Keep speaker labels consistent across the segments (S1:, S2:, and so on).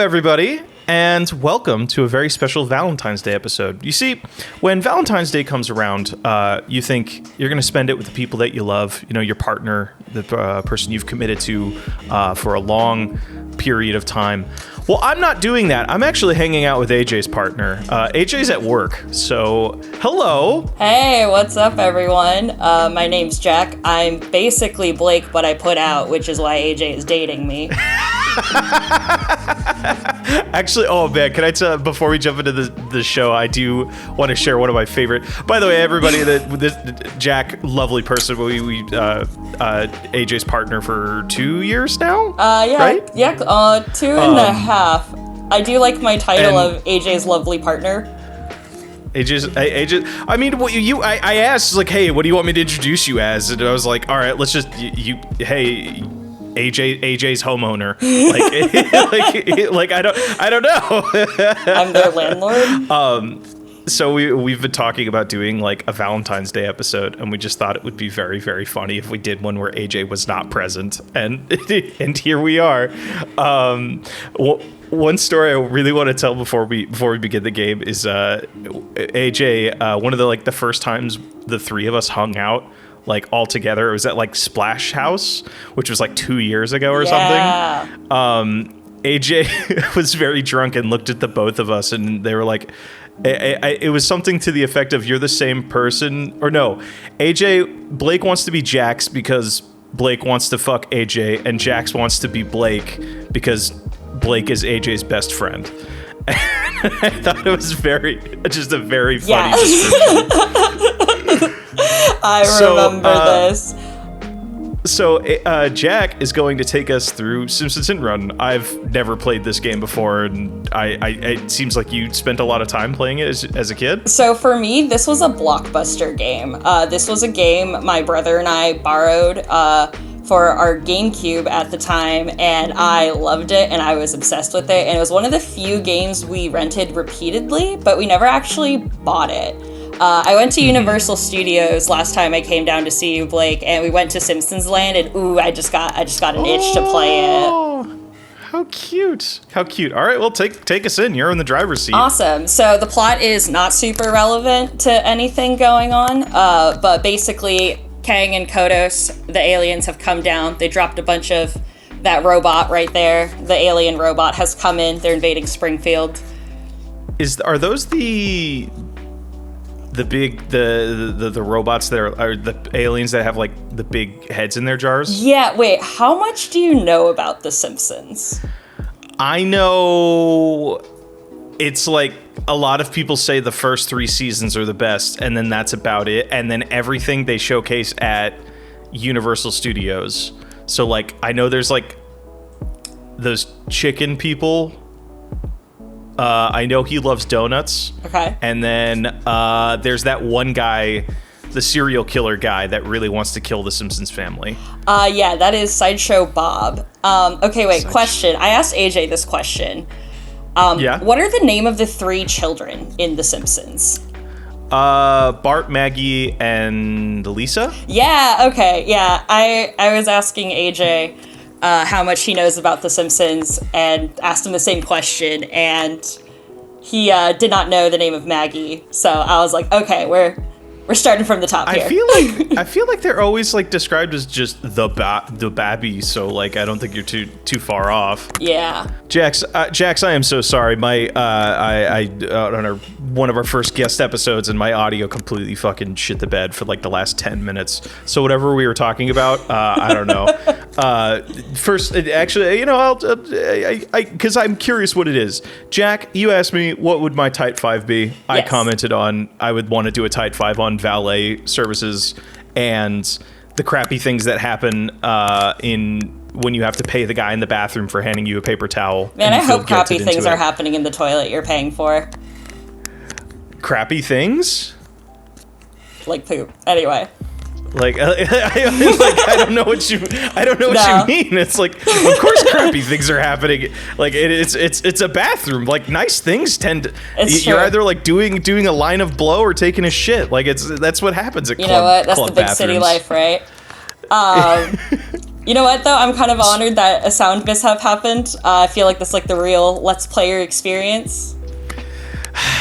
S1: everybody, and welcome to a very special Valentine's Day episode. You see, when Valentine's Day comes around, you think you're going to spend it with the people that you love, you know, your partner, the person you've committed to for a long period of time. Well, I'm not doing that. I'm actually hanging out with AJ's partner. AJ's at work, so hello.
S2: Hey, what's up, everyone? My name's Jack. I'm basically Blake, but I put out, which is why AJ is dating me.
S1: Actually, oh man, can I tell, before we jump into the show, I do want to share one of my favorite, by the way, everybody, this Jack, lovely person, we AJ's partner for 2 years now?
S2: Yeah,
S1: right?
S2: Yeah, 2.5. I do like my title of AJ's lovely partner.
S1: AJ, I mean, I asked, like, hey, what do you want me to introduce you as? And I was like, all right, let's just, hey, AJ's homeowner. Like I don't know.
S2: I'm their landlord.
S1: So we've been talking about doing like a Valentine's Day episode, and we just thought it would be very, very funny if we did one where AJ was not present, and here we are. One story I really want to tell before we begin the game is AJ. One of the first times the three of us hung out, like all together, it was at like Splash House, which was like 2 years ago or something. AJ was very drunk and looked at the both of us, and they were like, it was something to the effect of, you're the same person, or no, Blake wants to be Jax because Blake wants to fuck AJ, and Jax wants to be Blake because Blake is AJ's best friend. I thought it was just a very funny description.
S2: I remember this.
S1: So Jack is going to take us through Simpsons Hit Run. I've never played this game before, and it seems like you spent a lot of time playing it as a kid.
S2: So for me, this was a blockbuster game. This was a game my brother and I borrowed for our GameCube at the time, and I loved it, and I was obsessed with it, and it was one of the few games we rented repeatedly, but we never actually bought it. I went to Universal Studios last time I came down to see you, Blake, and we went to Simpsons Land, and I just got an itch to play it.
S1: How cute. How cute. All right, well, take us in. You're in the driver's seat.
S2: Awesome. So the plot is not super relevant to anything going on, but basically Kang and Kodos, the aliens, have come down. They dropped a bunch of that robot right there. The alien robot has come in. They're invading Springfield.
S1: Are those the robots that are the aliens that have like the big heads in their jars?
S2: Yeah, wait, how much do you know about The Simpsons?
S1: I know it's like a lot of people say the first 3 seasons are the best, and then that's about it. And then everything they showcase at Universal Studios. So like, I know there's like those chicken people. I know he loves donuts. Okay. And then there's that one guy, the serial killer guy that really wants to kill the Simpsons family.
S2: Yeah, that is Sideshow Bob. Okay, wait, question. I asked AJ this question. Yeah? What are the name of the 3 children in The Simpsons?
S1: Bart, Maggie, and Lisa?
S2: Yeah, okay, yeah. I was asking AJ how much he knows about The Simpsons, and asked him the same question, and he did not know the name of Maggie. So I was like, okay, we're starting from the top here.
S1: I feel like they're always like described as just the babby. So like, I don't think you're too far off.
S2: Yeah.
S1: Jax, I am so sorry. My on one of our first guest episodes, and my audio completely fucking shit the bed for like the last 10 minutes. So whatever we were talking about, I don't know. First, actually, you know, I'll because I'm curious what it is. Jack, you asked me what would my Type 5 be. Yes. I commented on I would want to do a Type 5 on valet services and the crappy things that happen when you have to pay the guy in the bathroom for handing you a paper towel.
S2: Man, I hope crappy things are happening in the toilet you're paying for.
S1: Crappy things?
S2: Like poop. Anyway.
S1: Like I don't know what you mean. It's like, of course crappy things are happening. Like it's a bathroom. Like nice things tend to, you're either like doing a line of blow or taking a shit. Like that's what happens at club bathrooms.
S2: You know what? That's the big city life, right? You know what, though? I'm kind of honored that a sound mishap happened. I feel like that's like the real Let's Player experience.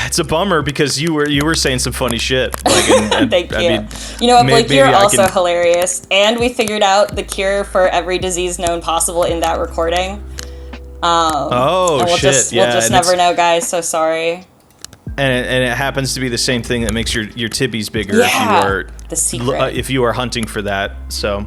S1: It's a bummer because you were saying some funny shit. Like, and
S2: Thank you.
S1: I mean,
S2: you know what, Blake, you're also
S1: can...
S2: hilarious. And we figured out the cure for every disease known possible in that recording.
S1: We'll
S2: We'll just never know, guys. So sorry.
S1: And it happens to be the same thing that makes your tibbies bigger
S2: the secret.
S1: If you are hunting for that. So,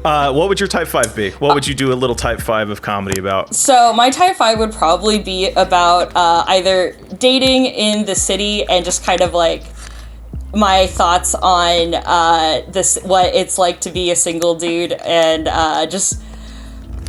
S1: what would your type 5 be? What would you do a little type 5 of comedy about?
S2: So my type 5 would probably be about either dating in the city and just kind of like my thoughts on what it's like to be a single dude, and just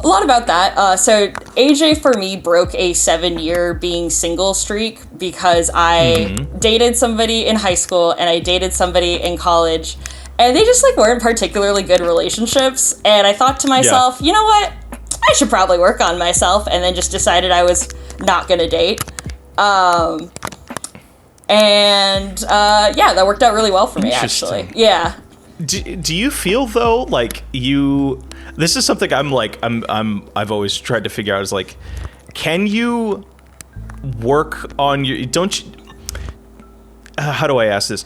S2: a lot about that. So AJ for me broke a 7-year being single streak because I dated somebody in high school and I dated somebody in college, and they just like weren't particularly good relationships. And I thought to myself, you know what? I should probably work on myself, and then just decided I was not gonna date. That worked out really well for me, actually. Yeah.
S1: Do you feel though like you? This is something I've always tried to figure out is like, can you work on your? Don't you? How do I ask this?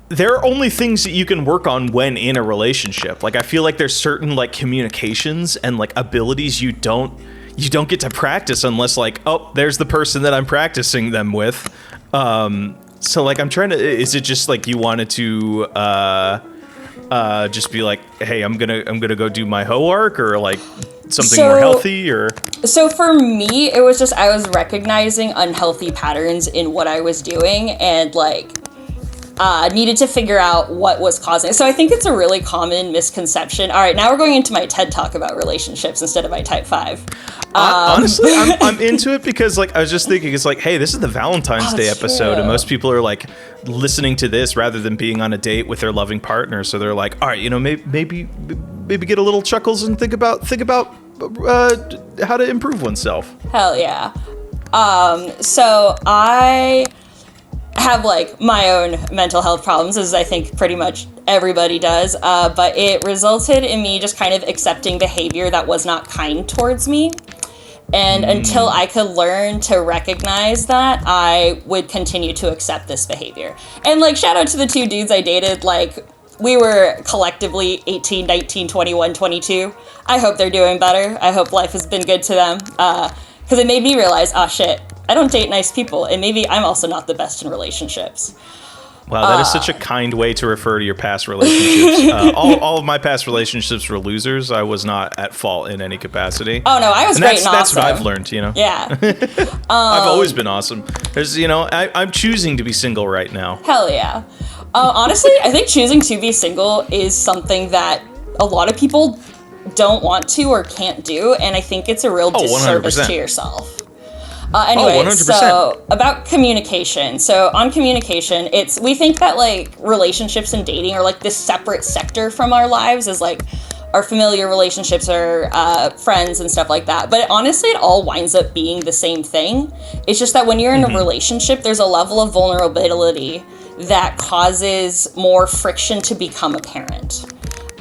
S1: There are only things that you can work on when in a relationship. Like I feel like there's certain like communications and like abilities you don't get to practice unless like, oh, there's the person that I'm practicing them with. So like I'm trying to. Is it just like you wanted to just be like, hey, I'm gonna go do my homework, or like something more healthy, or?
S2: So for me, it was just I was recognizing unhealthy patterns in what I was doing, and like needed to figure out what was causing it. So I think it's a really common misconception. All right, now we're going into my TED Talk about relationships instead of my type 5.
S1: Honestly, I'm into it because like I was just thinking, it's like, hey, this is the Valentine's Day episode, and most people are like listening to this rather than being on a date with their loving partner. So they're like, all right, maybe get a little chuckles and think about how to improve oneself.
S2: Hell yeah. So I have like my own mental health problems, as I think pretty much everybody does, but it resulted in me just kind of accepting behavior that was not kind towards me. And until I could learn to recognize that, I would continue to accept this behavior. And like, shout out to the 2 dudes I dated. Like, we were collectively 18, 19, 21, 22. I hope they're doing better. I hope life has been good to them. Because it made me realize, shit, I don't date nice people, and maybe I'm also not the best in relationships.
S1: Wow, that is such a kind way to refer to your past relationships. All of my past relationships were losers. I was not at fault in any capacity.
S2: Oh no, I was great and awesome.
S1: That's what I've learned,
S2: Yeah.
S1: I've always been awesome. There's, I'm choosing to be single right now.
S2: Hell yeah. Honestly, I think choosing to be single is something that a lot of people don't want to or can't do, and I think it's a real disservice
S1: 100%.
S2: to yourself. Anyway,
S1: 100%.
S2: So about communication. So on communication, we think that like relationships and dating are like this separate sector from our lives, as like our familiar relationships or friends and stuff like that. But honestly, it all winds up being the same thing. It's just that when you're in a relationship, there's a level of vulnerability that causes more friction to become apparent.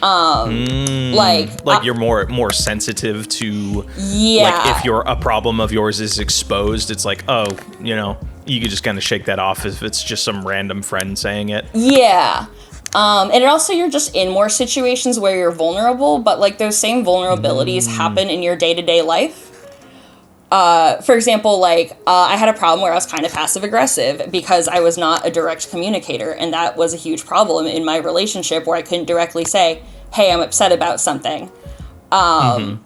S2: Like
S1: you're more sensitive to, like, if a problem of yours is exposed, it's like, oh, you could just kind of shake that off if it's just some random friend saying it.
S2: Yeah. And it also, you're just in more situations where you're vulnerable, but like those same vulnerabilities happen in your day-to-day life. For example, like, I had a problem where I was kind of passive aggressive because I was not a direct communicator. And that was a huge problem in my relationship, where I couldn't directly say, hey, I'm upset about something. And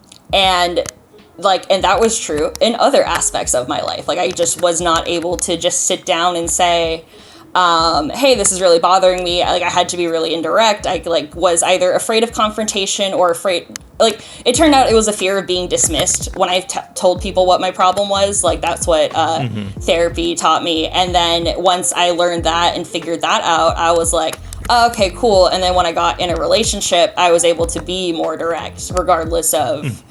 S2: that was true in other aspects of my life. Like, I just was not able to just sit down and say, hey, this is really bothering me. Like, I had to be really indirect. I was either afraid of confrontation or afraid, it turned out it was a fear of being dismissed when I told people what my problem was. Like, that's what therapy taught me. And then once I learned that and figured that out, I was like, oh, okay, cool. And then when I got in a relationship, I was able to be more direct, regardless of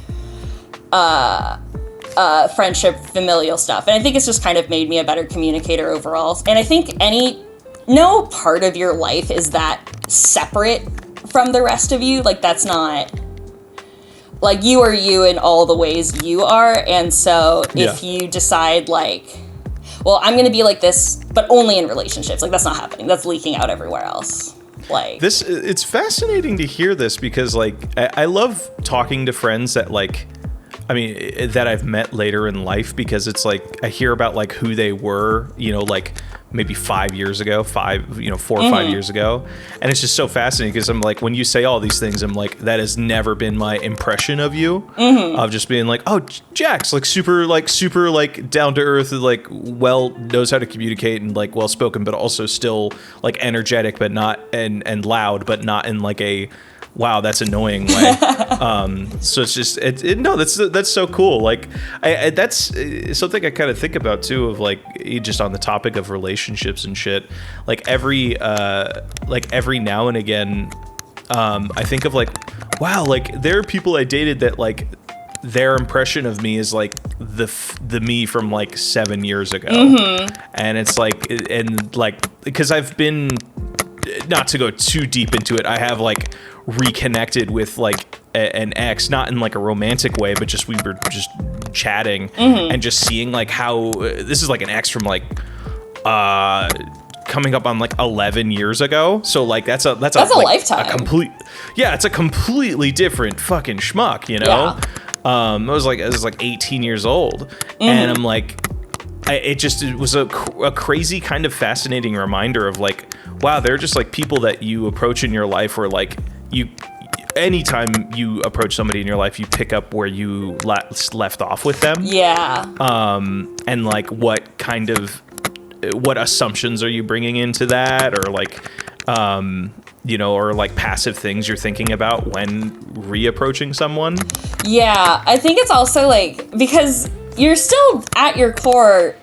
S2: friendship, familial stuff. And I think it's just kind of made me a better communicator overall. And I think no part of your life is that separate from the rest of you. Like, that's not like, you are you in all the ways you are. And so if you decide, like, well, I'm going to be like this, but only in relationships, like, that's not happening. That's leaking out everywhere else. Like,
S1: it's fascinating to hear this because, like, I love talking to friends that, like, I mean, that I've met later in life, because it's like I hear about, like, who they were, you know, like maybe 5 years ago, 4 or 5 years ago. And it's just so fascinating because I'm like, when you say all these things, I'm like, that has never been my impression of you, of just being like, oh, Jack's like super down to earth, like, well, knows how to communicate and, like, well spoken, but also still, like, energetic, but not, and loud, but not in, like, a wow, that's annoying way. So it's just, no, that's so cool. Like, that's something I kind of think about too, of, like, just on the topic of relationships and shit. Like, every now and again, I think of, like, wow, like, there are people I dated that, like, their impression of me is like the me from, like, 7 years ago. And it's like, and, like, because I've been, not to go too deep into it, I have, like, reconnected with, like, an ex, not in, like, a romantic way, but just we were just chatting and just seeing, like, how this is, like, an ex from, like, coming up on, like, 11 years ago. So, like, that's a like,
S2: lifetime.
S1: It's a completely different fucking schmuck, you know? I was like 18 years old, and I'm like, it was a crazy kind of fascinating reminder of, like, wow, they're just, like, people that you approach in your life where, like, anytime you approach somebody in your life, you pick up where you left off with them. And, like, what assumptions are you bringing into that, or, like, you know, or, like, passive things you're thinking about when reapproaching someone.
S2: I think it's also, like, because you're still at your core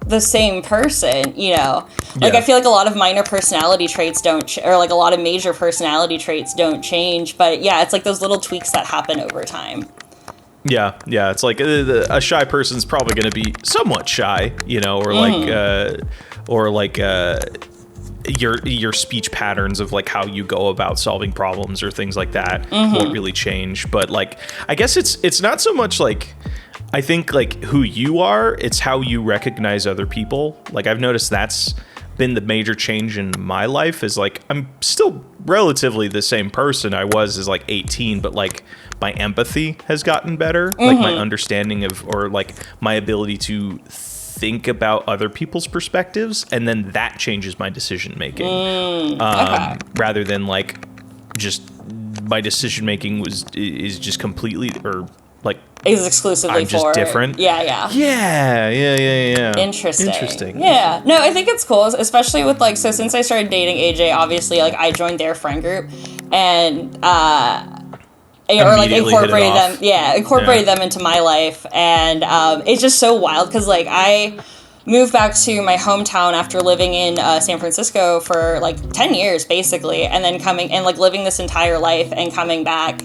S2: the same person, you know? Like, I feel like a lot of minor personality traits or, like, a lot of major personality traits don't change, but it's like those little tweaks that happen over time.
S1: Yeah, it's like a shy person's probably going to be somewhat shy, you know, or like your speech patterns of, like, how you go about solving problems or things like that won't really change. But, like, I guess it's not so much, like, I think, like, who you are, it's how you recognize other people. Like, I've noticed that's been the major change in my life, is, like, I'm still relatively the same person I was as, like, 18, but, like, my empathy has gotten better. Like, my understanding of, or, like, my ability to think about other people's perspectives, and then that changes my decision making. Rather than, like, just my decision making is just completely, or, like,
S2: is exclusively
S1: I'm just different.
S2: Yeah. Interesting. Yeah. No, I think it's cool, especially with, like, so since I started dating AJ, obviously, like, I joined their friend group, and or, like, incorporated them into my life, and it's just so wild because, like, I moved back to my hometown after living in San Francisco for, like, 10 years basically, and then coming and, like, living this entire life and coming back,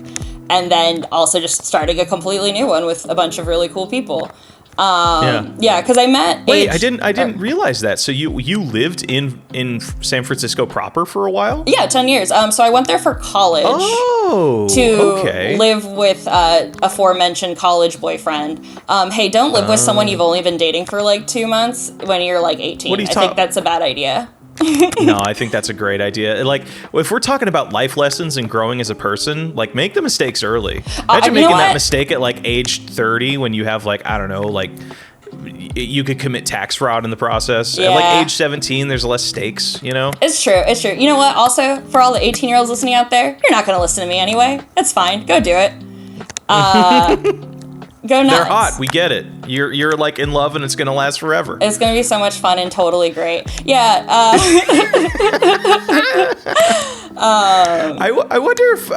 S2: and then also just starting a completely new one with a bunch of really cool people. Because I met.
S1: Wait, I didn't realize that. So you lived in San Francisco proper for a while?
S2: Yeah, 10 years. So I went there for college. To live with aforementioned college boyfriend. Hey, don't live with someone you've only been dating for, like, 2 months when you're, like, 18. I think that's a bad idea.
S1: No, I think that's a great idea. Like, if we're talking about life lessons and growing as a person, like, make the mistakes early. Imagine making that mistake at, like, age 30 when you have, like, I don't know, like, you could commit tax fraud in the process. At, like, age 17, there's less stakes, you know?
S2: It's true. You know what? Also, for all the 18-year-olds listening out there, you're not going to listen to me anyway. It's fine. Go do it. Go nuts.
S1: They're hot. We get it. You're like in love, and it's gonna last forever.
S2: It's gonna be so much fun and totally great. Yeah.
S1: I wonder if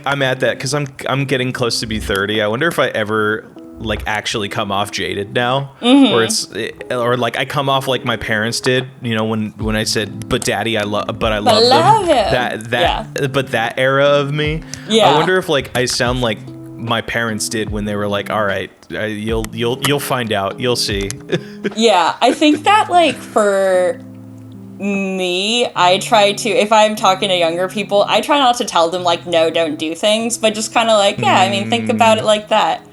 S1: I'm at that, because I'm getting close to be 30. I wonder if I ever, like, actually come off jaded now, or like I come off like my parents did. You know, when I said, "But Daddy, I love them." But that era of me. Yeah. I wonder if, like, I sound like my parents did when they were like, all right, you'll find out, you'll see.
S2: Yeah, I think that, like, for I try to, if I'm talking to younger people, I try not to tell them, like, no, don't do things, but just kind of like, yeah, I mean, think about it like that.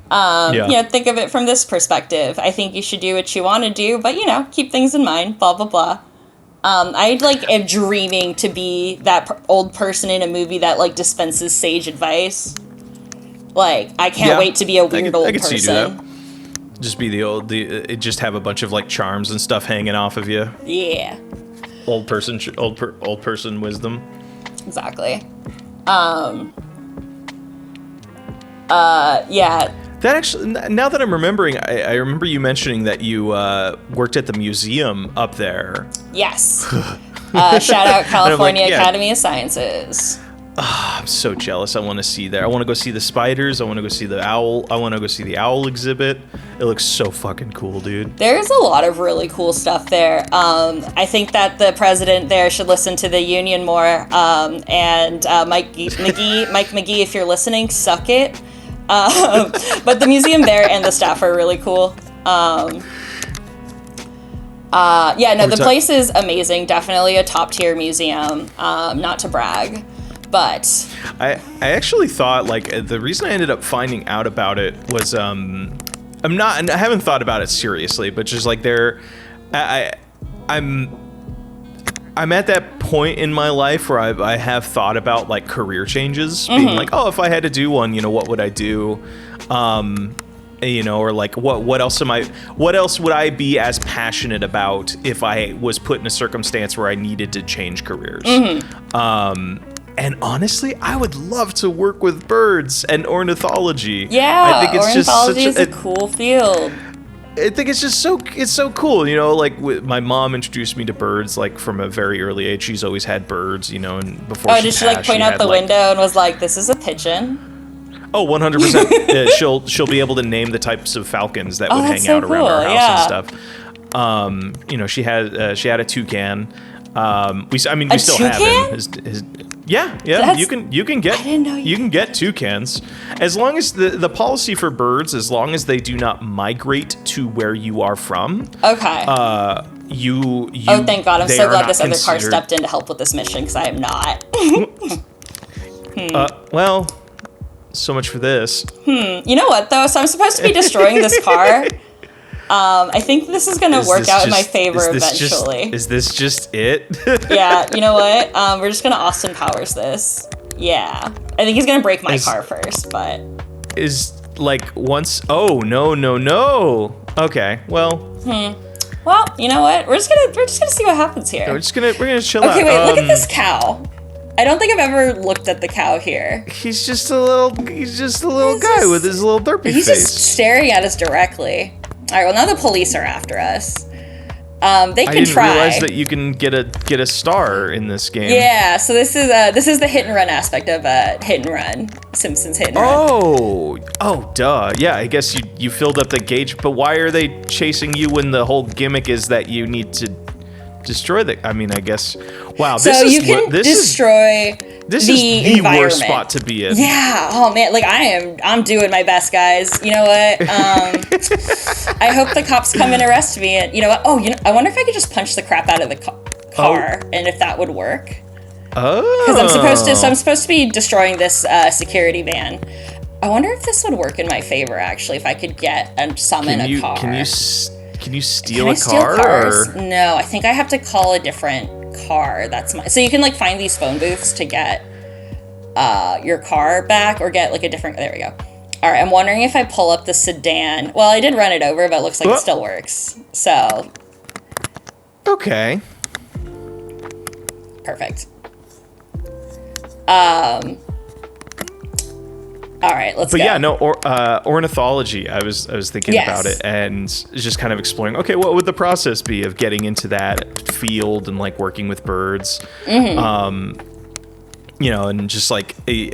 S2: Think of it from this perspective. I think you should do what you want to do, but, keep things in mind, blah, blah, blah. I, am dreaming to be that old person in a movie that, dispenses sage advice. I can't wait to be a weird old person. See you do that.
S1: Just be just have a bunch of, charms and stuff hanging off of you.
S2: Yeah.
S1: Old person wisdom.
S2: Exactly. Yeah.
S1: That actually, now that I'm remembering, I remember you mentioning that you worked at the museum up there.
S2: Yes. Shout out California Academy of Sciences.
S1: I'm so jealous. I want to see there. I want to go see the spiders. I want to go see the owl. I want to go see the owl exhibit. It looks so fucking cool, dude.
S2: There's a lot of really cool stuff there. I think that the president there should listen to the union more. And Mike McGee, if you're listening, suck it. But the museum there and the staff are really cool. The place is amazing. Definitely a top tier museum. Not to brag. But
S1: I actually thought the reason I ended up finding out about it was I haven't thought about it seriously, but just I'm at that point in my life where I have thought about career changes, being if I had to do one, what would I do? Or what else would I be as passionate about if I was put in a circumstance where I needed to change careers? And honestly, I would love to work with birds and ornithology.
S2: Yeah, I think ornithology is a cool field.
S1: I think it's just so cool, my mom introduced me to birds from a very early age. She's always had birds, and before
S2: did she point out the window and was like, "This is a pigeon"?
S1: Oh, 100%. She'll be able to name the types of falcons that would hang out around our house and stuff. She had a toucan. We still have him. Yeah. You can get. I didn't know you can get toucans as long as the policy for birds, as long as they do not migrate to where you are from.
S2: Okay.
S1: You.
S2: Oh, thank God! I'm so glad this other car stepped in to help with this mission because I am not.
S1: Well, so much for this.
S2: You know what though? So I'm supposed to be destroying this car. I think this is going to work out in my favor eventually.
S1: Is this just it?
S2: Yeah, you know what? We're just going to Austin Powers this. Yeah. I think he's going to break my car first, but...
S1: Oh, no. Okay, well...
S2: Well, you know what? We're just gonna see what happens here.
S1: We're gonna chill out.
S2: Okay, wait, look at this cow. I don't think I've ever looked at the cow here.
S1: He's just a little guy with his little derpy face.
S2: He's just staring at us directly. All right, well, now the police are after us. They can try.
S1: I didn't realize that you can get a star in this game.
S2: Yeah, so this is the hit and run aspect of Hit and Run, Simpsons Hit and Run.
S1: Oh, duh. Yeah, I guess you filled up the gauge, but why are they chasing you when the whole gimmick is that you need to destroy the? I mean, I guess. Wow,
S2: this destroy.
S1: This is the worst spot to be in.
S2: Yeah. Oh man, I'm doing my best, guys. You know what? I hope the cops come and arrest me. And you know what? I wonder if I could just punch the crap out of the car, and if that would work.
S1: Oh.
S2: Because I'm supposed to be destroying this security van. I wonder if this would work in my favor. Actually, if I could get and summon a car.
S1: Can you steal
S2: a car?
S1: Steal cars?
S2: Or? No, I think I have to call a different car. So you can find these phone booths to get your car back or get a different. There we go. All right, I'm wondering if I pull up the sedan. Well, I did run it over, but it looks like it still works. So.
S1: Okay.
S2: Perfect. All right, let's go.
S1: But yeah, no, ornithology. I was thinking about it and just kind of exploring. Okay, what would the process be of getting into that field and working with birds? And just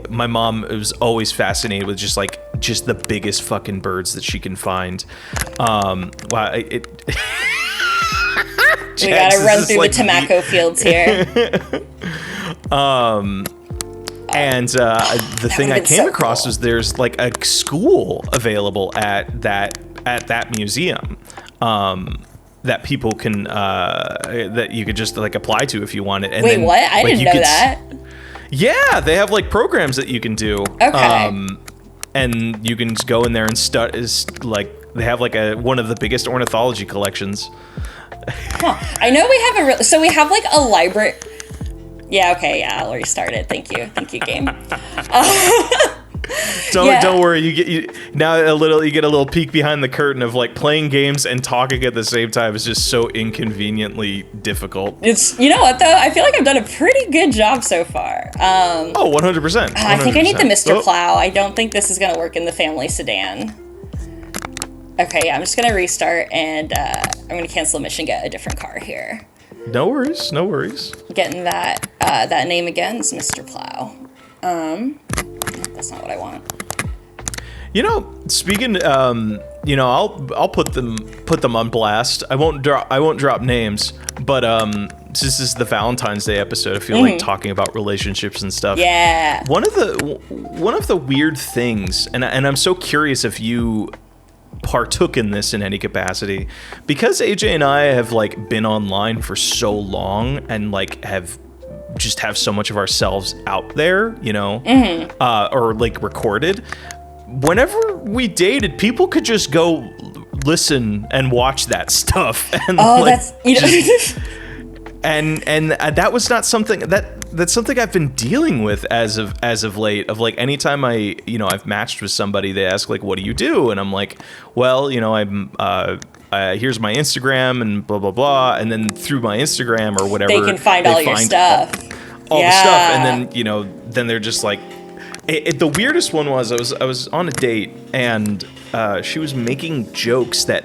S1: my mom was always fascinated with just the biggest fucking birds that she can find. Wow,
S2: we gotta run through the tobacco fields here.
S1: And the thing I came across was there's a school available at that museum. that people can that you could just like apply to if you want it. And
S2: Wait,
S1: then,
S2: what? I
S1: like,
S2: didn't know that.
S1: Yeah, they have like programs that you can do.
S2: Okay.
S1: And you can just go in there and they have like one of the biggest ornithology collections.
S2: Huh. I know we have so we have like a library. Yeah. Okay. Yeah. I'll restart it. Thank you, game.
S1: Don't worry. You get a little peek behind the curtain of like playing games and talking at the same time is just so inconveniently difficult.
S2: It's, you know what though? I feel like I've done a pretty good job so far.
S1: 100%.
S2: I think I need the Mr. Plow. I don't think this is gonna work in the family sedan. Okay, yeah, I'm just gonna restart and I'm gonna cancel the mission, get a different car here.
S1: No worries.
S2: Getting that name again is Mr. Plow. That's not what I want.
S1: You know, speaking, I'll put them on blast. I won't drop names, but since this is the Valentine's Day episode, I feel like talking about relationships and stuff.
S2: Yeah.
S1: One of the weird things, and I'm so curious if you partook in this in any capacity, because AJ and I have like been online for so long and like have so much of ourselves out there, or like recorded. Whenever we dated, people could just go listen and watch that stuff, and and that was not something that's something I've been dealing with as of late. Of like, anytime I've matched with somebody, they ask like, "What do you do?" And I'm like, "Well, I'm here's my Instagram and blah blah blah," and then through my Instagram or whatever,
S2: they can find all your stuff,
S1: all the stuff, and then they're just like, the weirdest one was I was on a date and she was making jokes that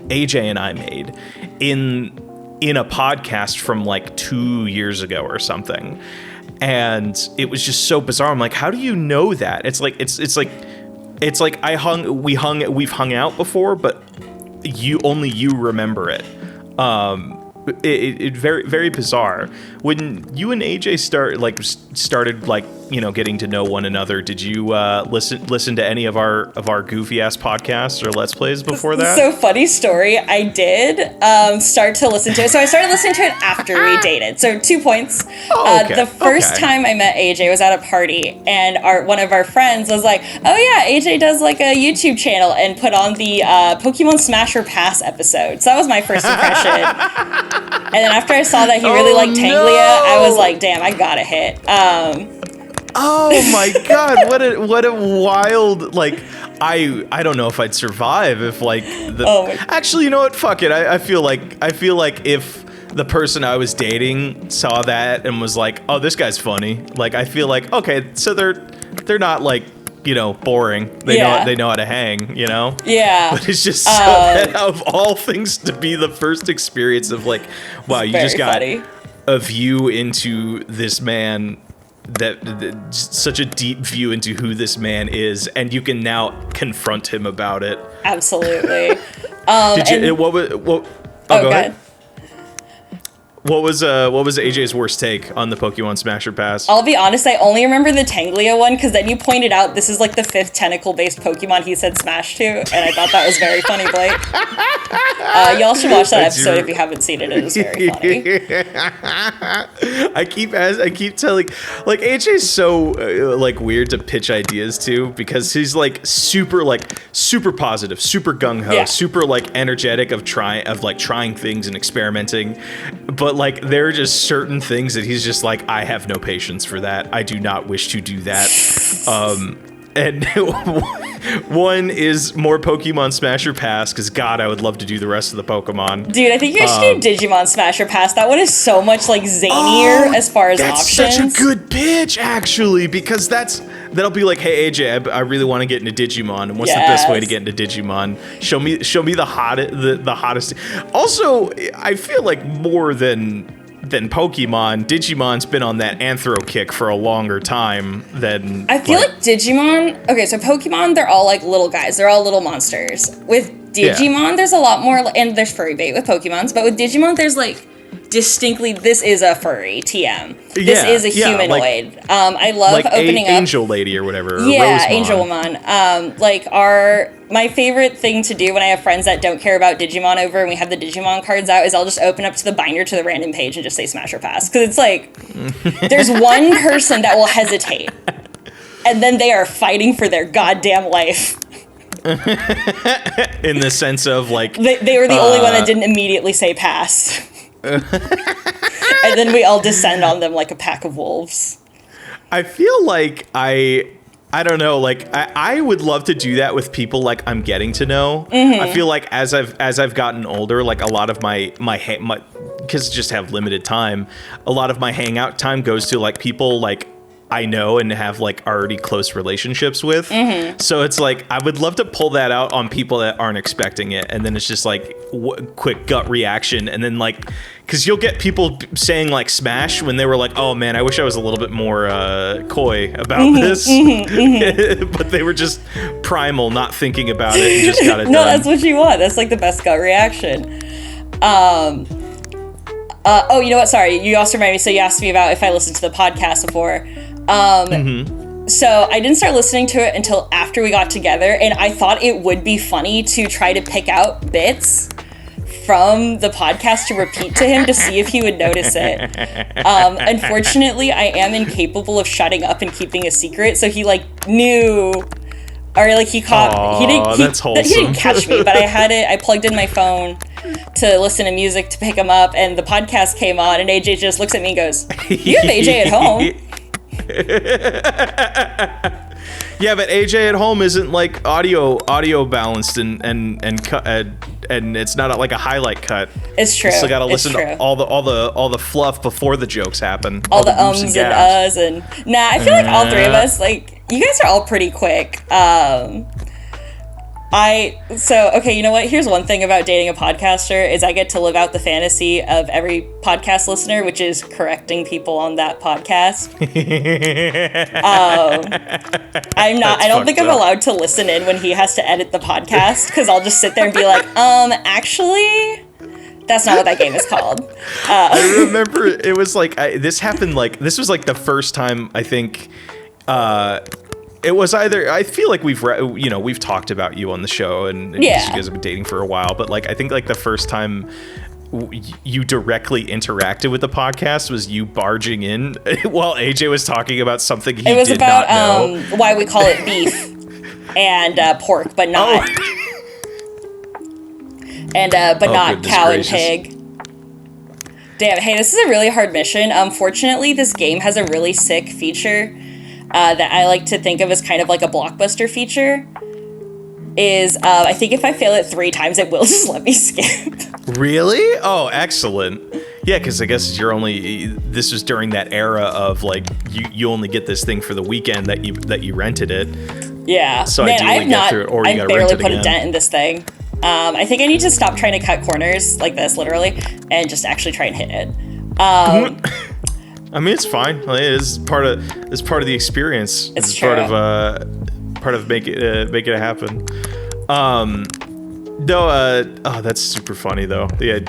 S1: AJ and I made in a podcast from like 2 years ago or something, and it was just so bizarre. I'm like, how do you know that? It's like we've hung out before, but you remember it. It very, very bizarre. When you and AJ started getting to know one another, did you listen to any of our goofy ass podcasts or let's plays before that?
S2: So, funny story, I did start to listen to it. So I started listening to it after we dated. So 2 points. The first time I met AJ was at a party, and one of our friends was like, "Oh yeah, AJ does like a YouTube channel," and put on the Pokemon Smasher Pass episode. So that was my first impression. And then after I saw that he really liked Tanglia, I was like, damn, I got a hit.
S1: Oh my god, what a wild, like, I don't know if I'd survive if like actually, you know what, fuck it. I feel like if the person I was dating saw that and was like, "Oh, this guy's funny," like, I feel like, okay, so they're not like, boring. They know how to hang,
S2: Yeah.
S1: But it's just so of all things to be the first experience of like, wow, you just got a view into this man, that such a deep view into who this man is, and you can now confront him about it.
S2: Absolutely.
S1: Go ahead. What was AJ's worst take on the Pokemon Smasher Pass?
S2: I'll be honest, I only remember the Tanglia one, because then you pointed out this is like the 5th tentacle-based Pokemon he said Smash to, and I thought that was very funny, Blake. Y'all should watch that episode if you haven't seen it. It was very funny.
S1: I keep telling, like, AJ's so like weird to pitch ideas to, because he's like super positive, super gung-ho, super like energetic of trying things and experimenting, but like, there are just certain things that he's just like, I have no patience for that. I do not wish to do that. And one is more Pokemon Smasher Pass, because God, I would love to do the rest of the Pokemon.
S2: Dude, I think you should do Digimon Smasher Pass. That one is so much like zanier as far as options.
S1: That's such a good pitch, actually, because that'll be like, hey AJ, I really want to get into Digimon, and what's the best way to get into Digimon? Show me the hottest. Also, I feel like more than Pokemon, Digimon's been on that anthro kick for a longer time than...
S2: I feel like Digimon... Okay, so Pokemon, they're all like little guys. They're all little monsters. With Digimon, there's a lot more... And there's furry bait with Pokemons, but with Digimon, there's like distinctly, this is a furry, TM. This is a humanoid. I love
S1: like
S2: opening up...
S1: Angel Lady or whatever. Or
S2: yeah,
S1: Rosemon.
S2: Angel Woman. Like our my favorite thing to do when I have friends that don't care about Digimon over and we have the Digimon cards out is I'll just open up to the binder to the random page and just say smash or pass. Because it's like, there's one person that will hesitate. And then they are fighting for their goddamn life.
S1: In the sense of like...
S2: They were the only one that didn't immediately say pass. And then we all descend on them like a pack of wolves.
S1: I feel like I don't know, like I would love to do that with people like I'm getting to know. I feel like as I've gotten older, like a lot of my because just have limited time, a lot of my hangout time goes to like people like I know and have like already close relationships with. So it's like I would love to pull that out on people that aren't expecting it, and then it's just like quick gut reaction, and then like because you'll get people saying like smash when they were like, oh man, I wish I was a little bit more coy about this. But they were just primal, not thinking about it, and just got it
S2: No,
S1: done.
S2: that's what you want. That's like the best gut reaction. Oh, you know what? Sorry, you also reminded me. So you asked me about if I listened to the podcast before. So I didn't start listening to it until after we got together, and I thought it would be funny to try to pick out bits from the podcast to repeat to him to see if he would notice it. Unfortunately, I am incapable of shutting up and keeping a secret, so he like knew, or like he caught.
S1: Aww,
S2: he didn't.
S1: That's wholesome.
S2: He didn't catch me, but I had it. I plugged in my phone to listen to music to pick him up, and the podcast came on, and AJ just looks at me and goes, "You have AJ at home."
S1: Yeah, but AJ at home isn't like audio balanced and it's not like a highlight cut.
S2: It's true.
S1: You still got to listen to all the fluff before the jokes happen.
S2: All the ums and uhs and I feel like all three of us, like, you guys are all pretty quick. Okay, you know what? Here's one thing about dating a podcaster is I get to live out the fantasy of every podcast listener, which is correcting people on that podcast. I don't think I'm allowed to listen in when he has to edit the podcast, because I'll just sit there and be like, actually, that's not what that game is called.
S1: I remember it was like, this was like the first time I think, it was either, I feel like we've talked about you on the show and you guys have been dating for a while, but like I think like the first time you directly interacted with the podcast was you barging in while AJ was talking about something he did not know. It was
S2: about why we call it beef and pork, but not not cow and pig. Damn, hey, this is a really hard mission. Fortunately, this game has a really sick feature that I like to think of as kind of like a blockbuster feature. Is I think if I fail it 3 times, it will just let me skip.
S1: Really? Oh, excellent. Yeah, because I guess this was during that era of like you only get this thing for the weekend that you rented it.
S2: Yeah.
S1: So ideally get through it, or you gotta rent it again.
S2: I barely put a dent in this thing. I think I need to stop trying to cut corners like this, literally, and just actually try and hit it.
S1: I mean, it's fine. It's part of the experience.
S2: It's true.
S1: Part of make it happen. That's super funny though. Yeah,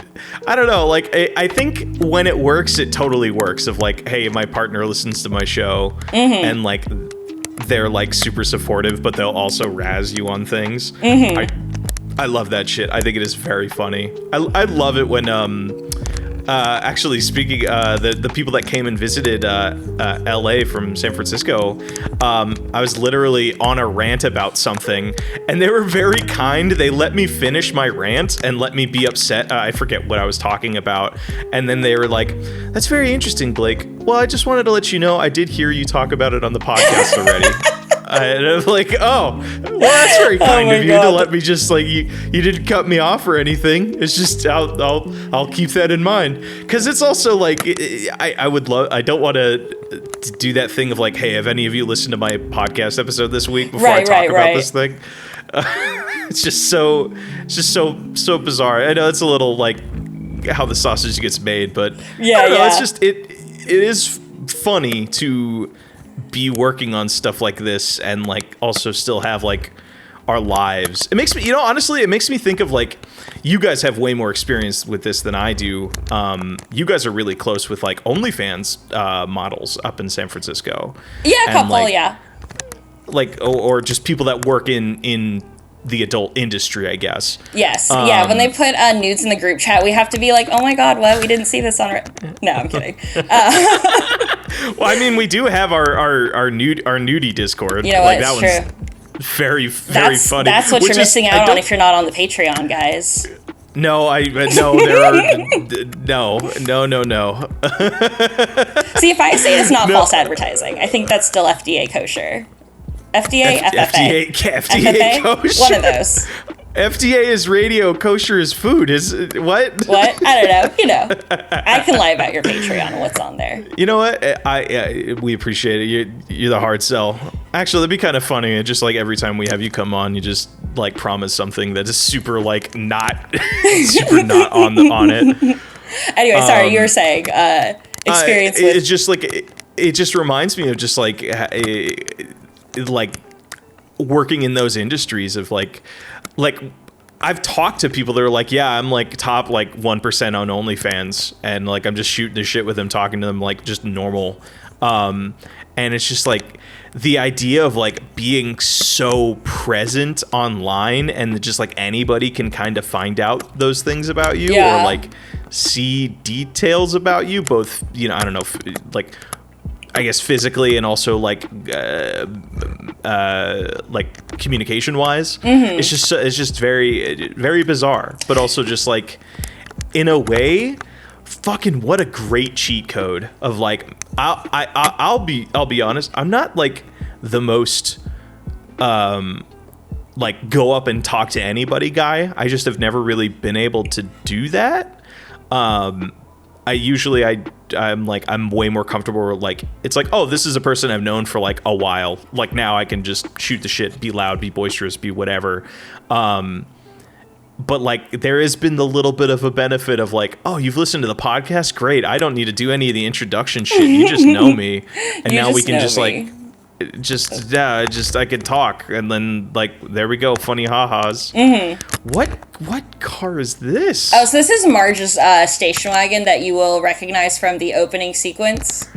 S1: I don't know. Like, I think when it works, it totally works. Of like, hey, my partner listens to my show, and like, they're like super supportive, but they'll also razz you on things. I love that shit. I think it is very funny. I love it when actually, speaking, the people that came and visited LA from San Francisco, I was literally on a rant about something, and they were very kind. They let me finish my rant and let me be upset. I forget what I was talking about. And then they were like, "That's very interesting, Blake. Well, I just wanted to let you know I did hear you talk about it on the podcast already." And I'm like, oh, well, that's very kind of you to let me just like you didn't cut me off or anything. It's just I'll keep that in mind, because it's also like I don't want to do that thing of like, hey, have any of you listened to my podcast episode this week before I talk about this thing? It's just so bizarre. I know it's a little like how the sausage gets made, but it's just it is funny to be working on stuff like this and like also still have like our lives. It makes me, honestly, it makes me think of like, you guys have way more experience with this than I do. You guys are really close with like OnlyFans models up in San Francisco.
S2: Yeah, a couple,
S1: like, like or just people that work in the adult industry, I guess.
S2: Yes. Yeah. When they put nudes in the group chat, we have to be like, oh my God, what? We didn't see this on. No, I'm kidding.
S1: Well, I mean, we do have our nudie Discord.
S2: You know
S1: like,
S2: what?
S1: that
S2: It's true.
S1: one's very funny.
S2: That's what you're missing out on if you're not on the Patreon, guys.
S1: No, there are no.
S2: See, if I say it's not false advertising, I think that's still FDA kosher. FDA, FFA.
S1: FDA kosher.
S2: One of those.
S1: FDA is radio, kosher is food. Is what?
S2: What? I don't know. You know, I can lie about your Patreon and what's on there.
S1: You know what? We appreciate it. You're the hard sell. Actually, that'd be kind of funny. Just like every time we have you come on, you just like promise something that is super like not super not on it.
S2: Anyway, sorry, you were saying experience with.
S1: It's just like it just reminds me of just like working in those industries of like I've talked to people that are like, yeah, I'm like top like 1% on OnlyFans, and like I'm just shooting the shit with them, talking to them like just normal, and it's just like the idea of like being so present online and just like anybody can kind of find out those things about you or like see details about you, both, you know, I don't know, like I guess physically and also like communication wise. It's just very, very bizarre, but also just like in a way, fucking what a great cheat code of like, I'll be honest. I'm not like the most, like go up and talk to anybody guy. I just have never really been able to do that. I'm way more comfortable with like, it's like, oh, this is a person I've known for like a while. Like now I can just shoot the shit, be loud, be boisterous, be whatever. But like there has been the little bit of a benefit of like, oh, you've listened to the podcast? Great. I don't need to do any of the introduction shit. You just know me. And now we can just like, I could talk, and then like there we go, funny ha-has. What car is this?
S2: Oh, so this is Marge's station wagon that you will recognize from the opening sequence.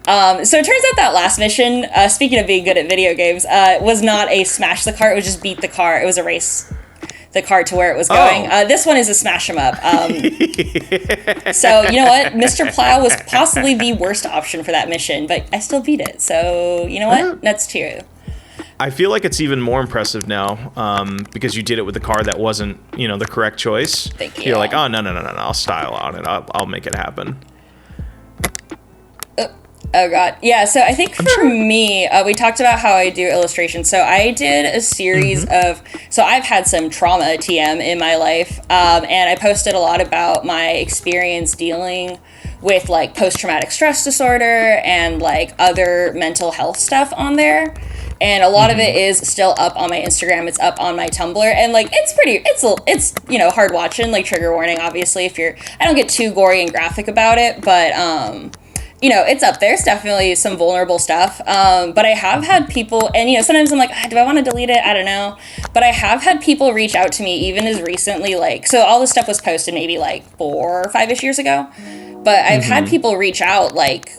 S2: So it turns out that last mission, speaking of being good at video games, was not a smash the car, it was just beat the car. It was a race the car to where it was going. This one is a smash 'em up. So you know what? Mr. Plow was possibly the worst option for that mission, but I still beat it. So you know what? That's true.
S1: I feel like it's even more impressive now because you did it with a car that wasn't, you know, the correct choice.
S2: Thank you.
S1: You're like, oh, no, I'll style on it. I'll make it happen.
S2: Oh, God. Yeah, so I think for me, we talked about how I do illustrations. So I did a series of... So I've had some trauma TM in my life, and I posted a lot about my experience dealing with, like, post-traumatic stress disorder and, like, other mental health stuff on there. And a lot of it is still up on my Instagram. It's up on my Tumblr. And, like, it's you know, hard watching, like, trigger warning, obviously, if you're... I don't get too gory and graphic about it, but, you know, it's up there. It's definitely some vulnerable stuff. But I have had people, and, you know, sometimes I'm like, do I want to delete it? I don't know. But I have had people reach out to me even as recently, like, so all this stuff was posted maybe like 4 or 5-ish years ago. But I've had people reach out, like,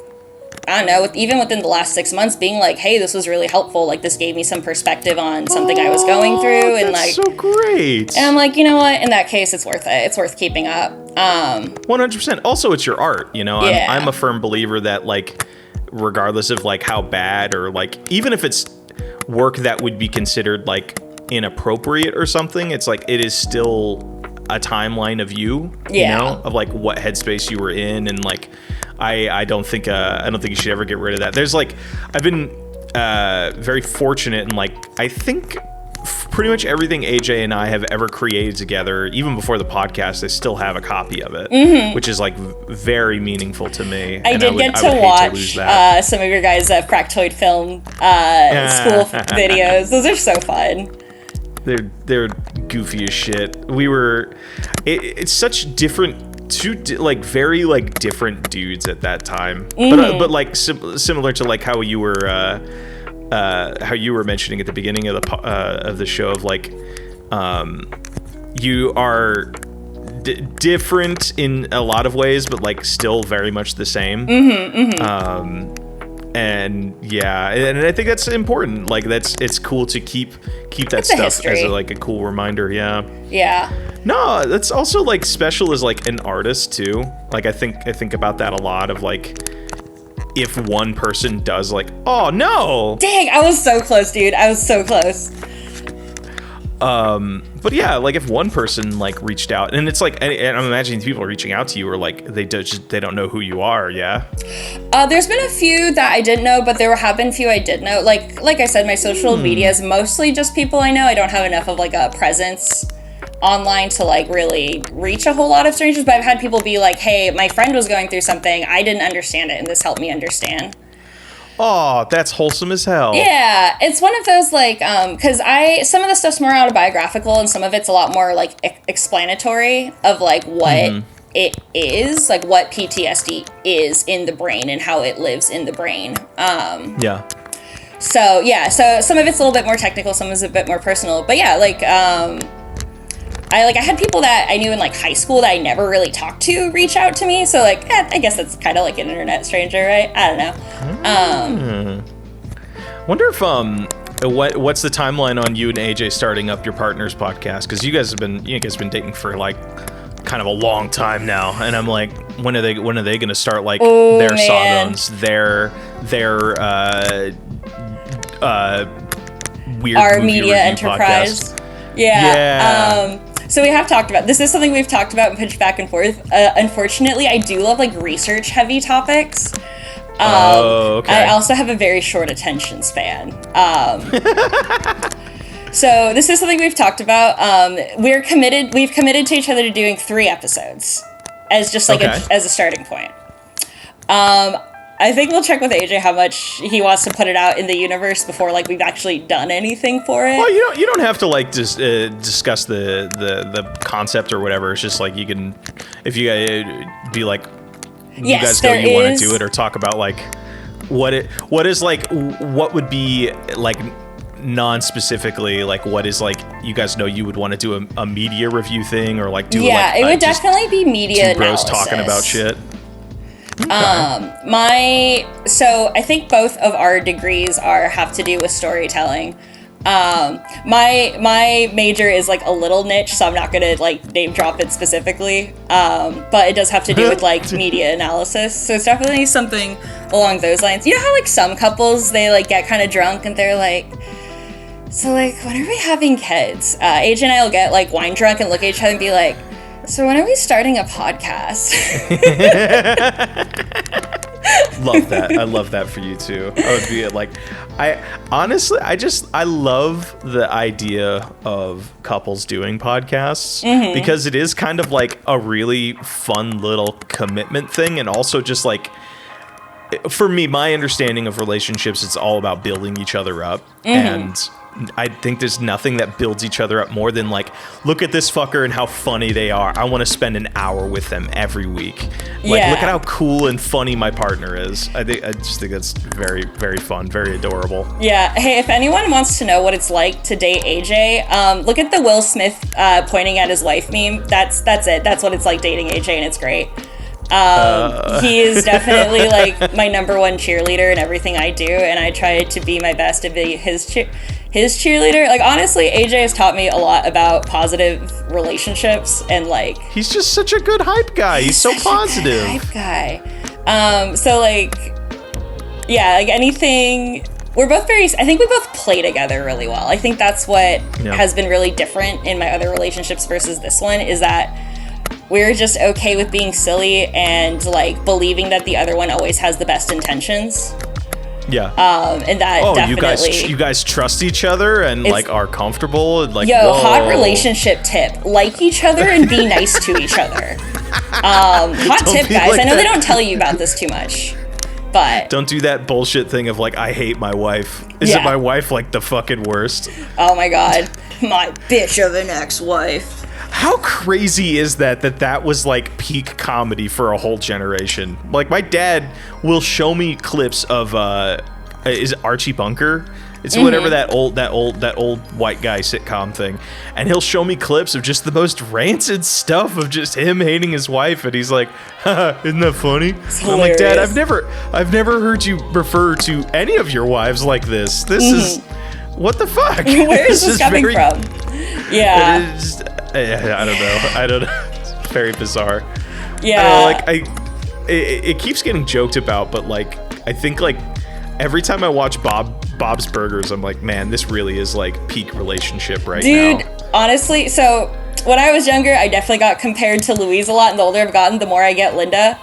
S2: I don't know, even within the last 6 months, being like, hey, this was really helpful. Like, this gave me some perspective on something I was going through. And like,
S1: so great.
S2: And I'm like, you know what? In that case, it's worth it. It's worth keeping up.
S1: 100%. Also, it's your art, you know? I'm a firm believer that, like, regardless of, like, how bad or, like, even if it's work that would be considered, like, inappropriate or something, it's like, it is still a timeline of you, you know? Of, like, what headspace you were in and, like... I don't think you should ever get rid of that. There's like, I've been very fortunate and like, I think pretty much everything AJ and I have ever created together, even before the podcast, I still have a copy of it, which is like very meaningful to me.
S2: I did get to watch some of your guys' Fractoid Film school videos. Those are so fun.
S1: They're goofy as shit. It's such different. Like very like different dudes at that time, but like similar to like how you were mentioning at the beginning of the show of like you are different in a lot of ways, but like still very much the same. And yeah, and I think that's important. Like it's cool to keep that stuff as a cool reminder.
S2: Yeah.
S1: No, that's also like special as like an artist too. Like I think about that a lot of like if one person does like, oh no,
S2: dang, I was so close, dude. I was so close.
S1: But yeah, like if one person like reached out, and it's like, and I'm imagining people reaching out to you are like they don't know who you are. Yeah.
S2: There's been a few that I didn't know, but there have been a few I did know. Like I said, my social media is mostly just people I know. I don't have enough of like a presence online to like really reach a whole lot of strangers. But I've had people be like, "Hey, my friend was going through something. I didn't understand it, and this helped me understand."
S1: Oh, that's wholesome as hell.
S2: Yeah, it's one of those like, because some of the stuff's more autobiographical and some of it's a lot more like explanatory of like what it is, like what PTSD is in the brain and how it lives in the brain.
S1: Yeah.
S2: So some of it's a little bit more technical, some is a bit more personal, but yeah, like, I had people that I knew in like high school that I never really talked to reach out to me. So like, I guess that's kind of like an internet stranger, right? I don't know.
S1: Wonder if what's the timeline on you and AJ starting up your partner's podcast? Because you guys have been dating for like kind of a long time now, and I'm like, when are they going to start like their Sawbones, their weird
S2: our
S1: movie
S2: media enterprise?
S1: Podcast?
S2: Yeah. So we have talked about, this is something we've talked about and pitched back and forth. Unfortunately, I do love like research heavy topics.
S1: Okay.
S2: I also have a very short attention span. So this is something we've talked about. We've committed to each other to doing 3 episodes as just like as a starting point. I think we'll check with AJ how much he wants to put it out in the universe before like we've actually done anything for it.
S1: Well, you don't have to like just discuss the concept or whatever. It's just like you can, if you be like, you guys know you want to do it, or talk about like what would be like non-specifically, like what is like you guys know you would want to do a media review thing, or like do
S2: it would definitely be media
S1: two bros
S2: analysis.
S1: Talking about shit.
S2: Okay. So I think both of our degrees have to do with storytelling. My major is like a little niche, so I'm not gonna like name drop it specifically. But it does have to do with like media analysis. So it's definitely something along those lines. You know how like some couples, they like get kind of drunk and they're like, so like, when are we having kids? AJ and I will get like wine drunk and look at each other and be like, so when are we starting a podcast?
S1: Love that. I love that for you too. I would be like, I love the idea of couples doing podcasts because it is kind of like a really fun little commitment thing, and also just like, for me, my understanding of relationships, it's all about building each other up. And I think there's nothing that builds each other up more than like, look at this fucker and how funny they are. I want to spend an hour with them every week. Like, look at how cool and funny my partner is. I just think that's very, very fun, very adorable. Yeah.
S2: Hey, if anyone wants to know what it's like to date AJ, look at the Will Smith pointing at his wife meme. That's it. That's what it's like dating AJ, and it's great. He is definitely like my number one cheerleader in everything I do, and I try to be my best to be his cheerleader. Like, honestly, AJ has taught me a lot about positive relationships, and like,
S1: he's just such a good hype guy. He's so positive.
S2: Hype guy. So like, yeah, like anything. I think we both play together really well. I think that's what has been really different in my other relationships versus this one, is that we're just okay with being silly and like believing that the other one always has the best intentions.
S1: Yeah.
S2: And that definitely.
S1: You guys trust each other and like are comfortable and like.
S2: Yo, hot relationship tip: like each other and be nice to each other. Hot tip, guys. Like I know they don't tell you about this too much, but
S1: don't do that bullshit thing of like, I hate my wife. Isn't my wife like the fucking worst?
S2: Oh my god, my bitch of an ex-wife.
S1: How crazy is that was like peak comedy for a whole generation? Like, my dad will show me clips of is it Archie Bunker? It's whatever that old white guy sitcom thing, and he'll show me clips of just the most rancid stuff of just him hating his wife, and he's like, haha, isn't that funny? And I'm like, Dad, I've never heard you refer to any of your wives like this. This is what the fuck?
S2: Where is this coming from? Yeah.
S1: I don't know. It's very bizarre.
S2: Yeah.
S1: It keeps getting joked about, but like I think like every time I watch Bob's Burgers, I'm like, man, this really is like peak relationship right now.
S2: Dude, honestly, so when I was younger, I definitely got compared to Louise a lot, and the older I've gotten, the more I get Linda.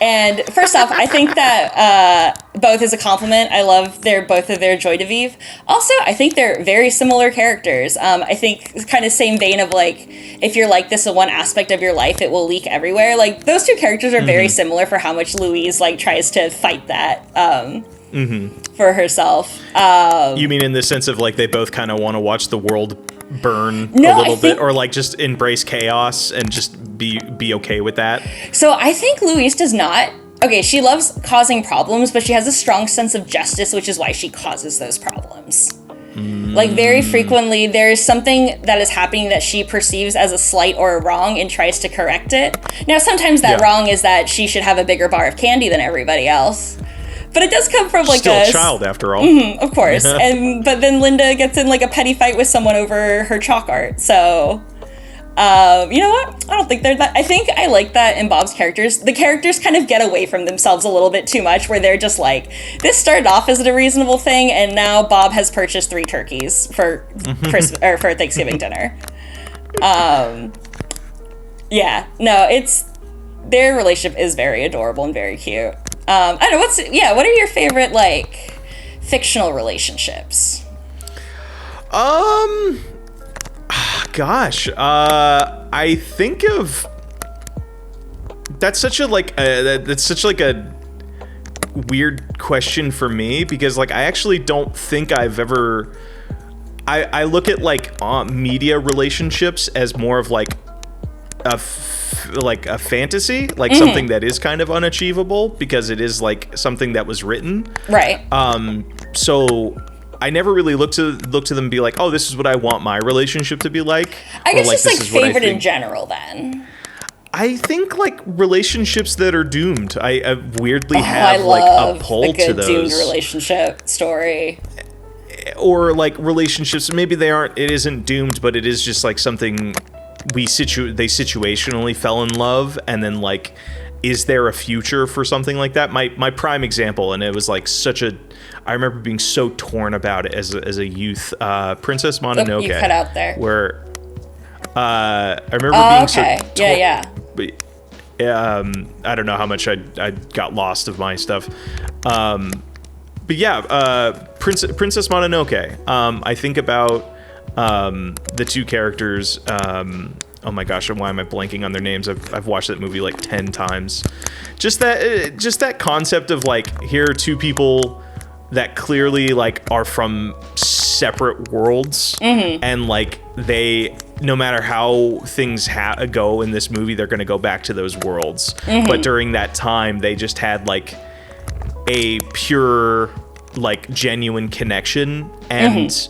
S2: And first off, I think that both is a compliment. I love both of their joie de vivre. Also, I think they're very similar characters. I think it's kind of same vein of like, if you're like this in one aspect of your life, it will leak everywhere. Like those two characters are very similar for how much Louise like tries to fight that for herself.
S1: You mean in the sense of like they both kind of want to watch the world burn a little bit, or like just embrace chaos and just be okay with that?
S2: So I think Louise does not. Okay, she loves causing problems, but she has a strong sense of justice, which is why she causes those problems. Like very frequently, there's something that is happening that she perceives as a slight or a wrong and tries to correct it. Now, sometimes that wrong is that she should have a bigger bar of candy than everybody else. But it does come from like
S1: still a child after all.
S2: Of course. But then Linda gets in like a petty fight with someone over her chalk art. So, you know what? I don't think they're that. I think I like that in Bob's characters. The characters kind of get away from themselves a little bit too much, where they're just like, this started off as a reasonable thing, and now Bob has purchased 3 turkeys for Christmas or for Thanksgiving dinner. Yeah, no, their relationship is very adorable and very cute. I don't know, what are your favorite, like, fictional relationships?
S1: Gosh, I think of, that's such a weird question for me, because like I actually don't think I've ever, I look at like media relationships as more of like a fantasy, like something that is kind of unachievable because it is like something that was written,
S2: right?
S1: So I never really look to them and be like, oh, this is what I want my relationship to be like.
S2: I guess just like favorite in general then.
S1: I think like relationships that are doomed. I weirdly have like a pull to those.
S2: Doomed relationship story.
S1: Or like relationships, maybe it isn't doomed, but it is just like something they situationally fell in love, and then like, is there a future for something like that? My prime example, and it was like I remember being so torn about it as a youth, Princess Mononoke.
S2: You cut out there.
S1: Where I remember being so torn.
S2: Yeah.
S1: I don't know how much I got lost of my stuff. But yeah, Princess Mononoke. I think about the two characters. Oh my gosh, why am I blanking on their names? I've watched that movie like 10 times. Just that concept of like, here are two people that clearly like are from separate worlds, and like they, no matter how things go in this movie, they're going to go back to those worlds. But during that time, they just had like a pure, like genuine connection, and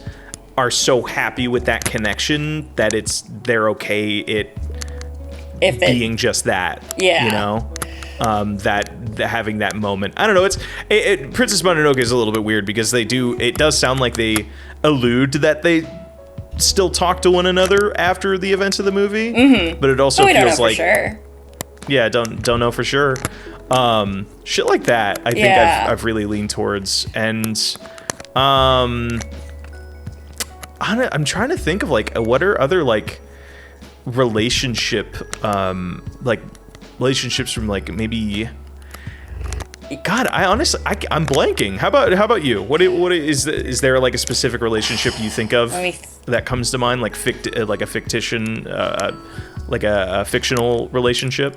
S1: are so happy with that connection that they're okay being just that. Yeah, you know. That having that moment, I don't know. Princess Mononoke is a little bit weird because it does sound like they allude that they still talk to one another after the events of the movie, but it also feels like, for sure. Yeah, don't know for sure. Shit like that, I think I've really leaned towards, and I'm trying to think of like what are other like relationships from like maybe. God, I'm blanking. How about you? What is there like a specific relationship you think of that comes to mind, like like a fictional relationship?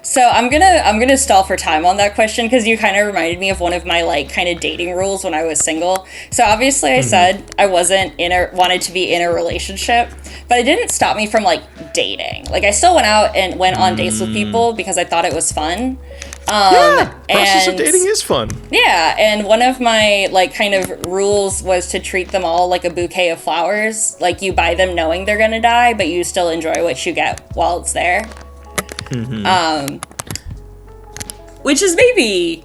S2: So I'm gonna stall for time on that question because you kind of reminded me of one of my like kind of dating rules when I was single. So obviously I said I wasn't wanted to be in a relationship, but it didn't stop me from like dating. Like I still went out and went on dates with people because I thought it was fun.
S1: Process of dating is fun.
S2: Yeah, and one of my, like, kind of rules was to treat them all like a bouquet of flowers. Like, you buy them knowing they're gonna die, but you still enjoy what you get while it's there. Which is maybe,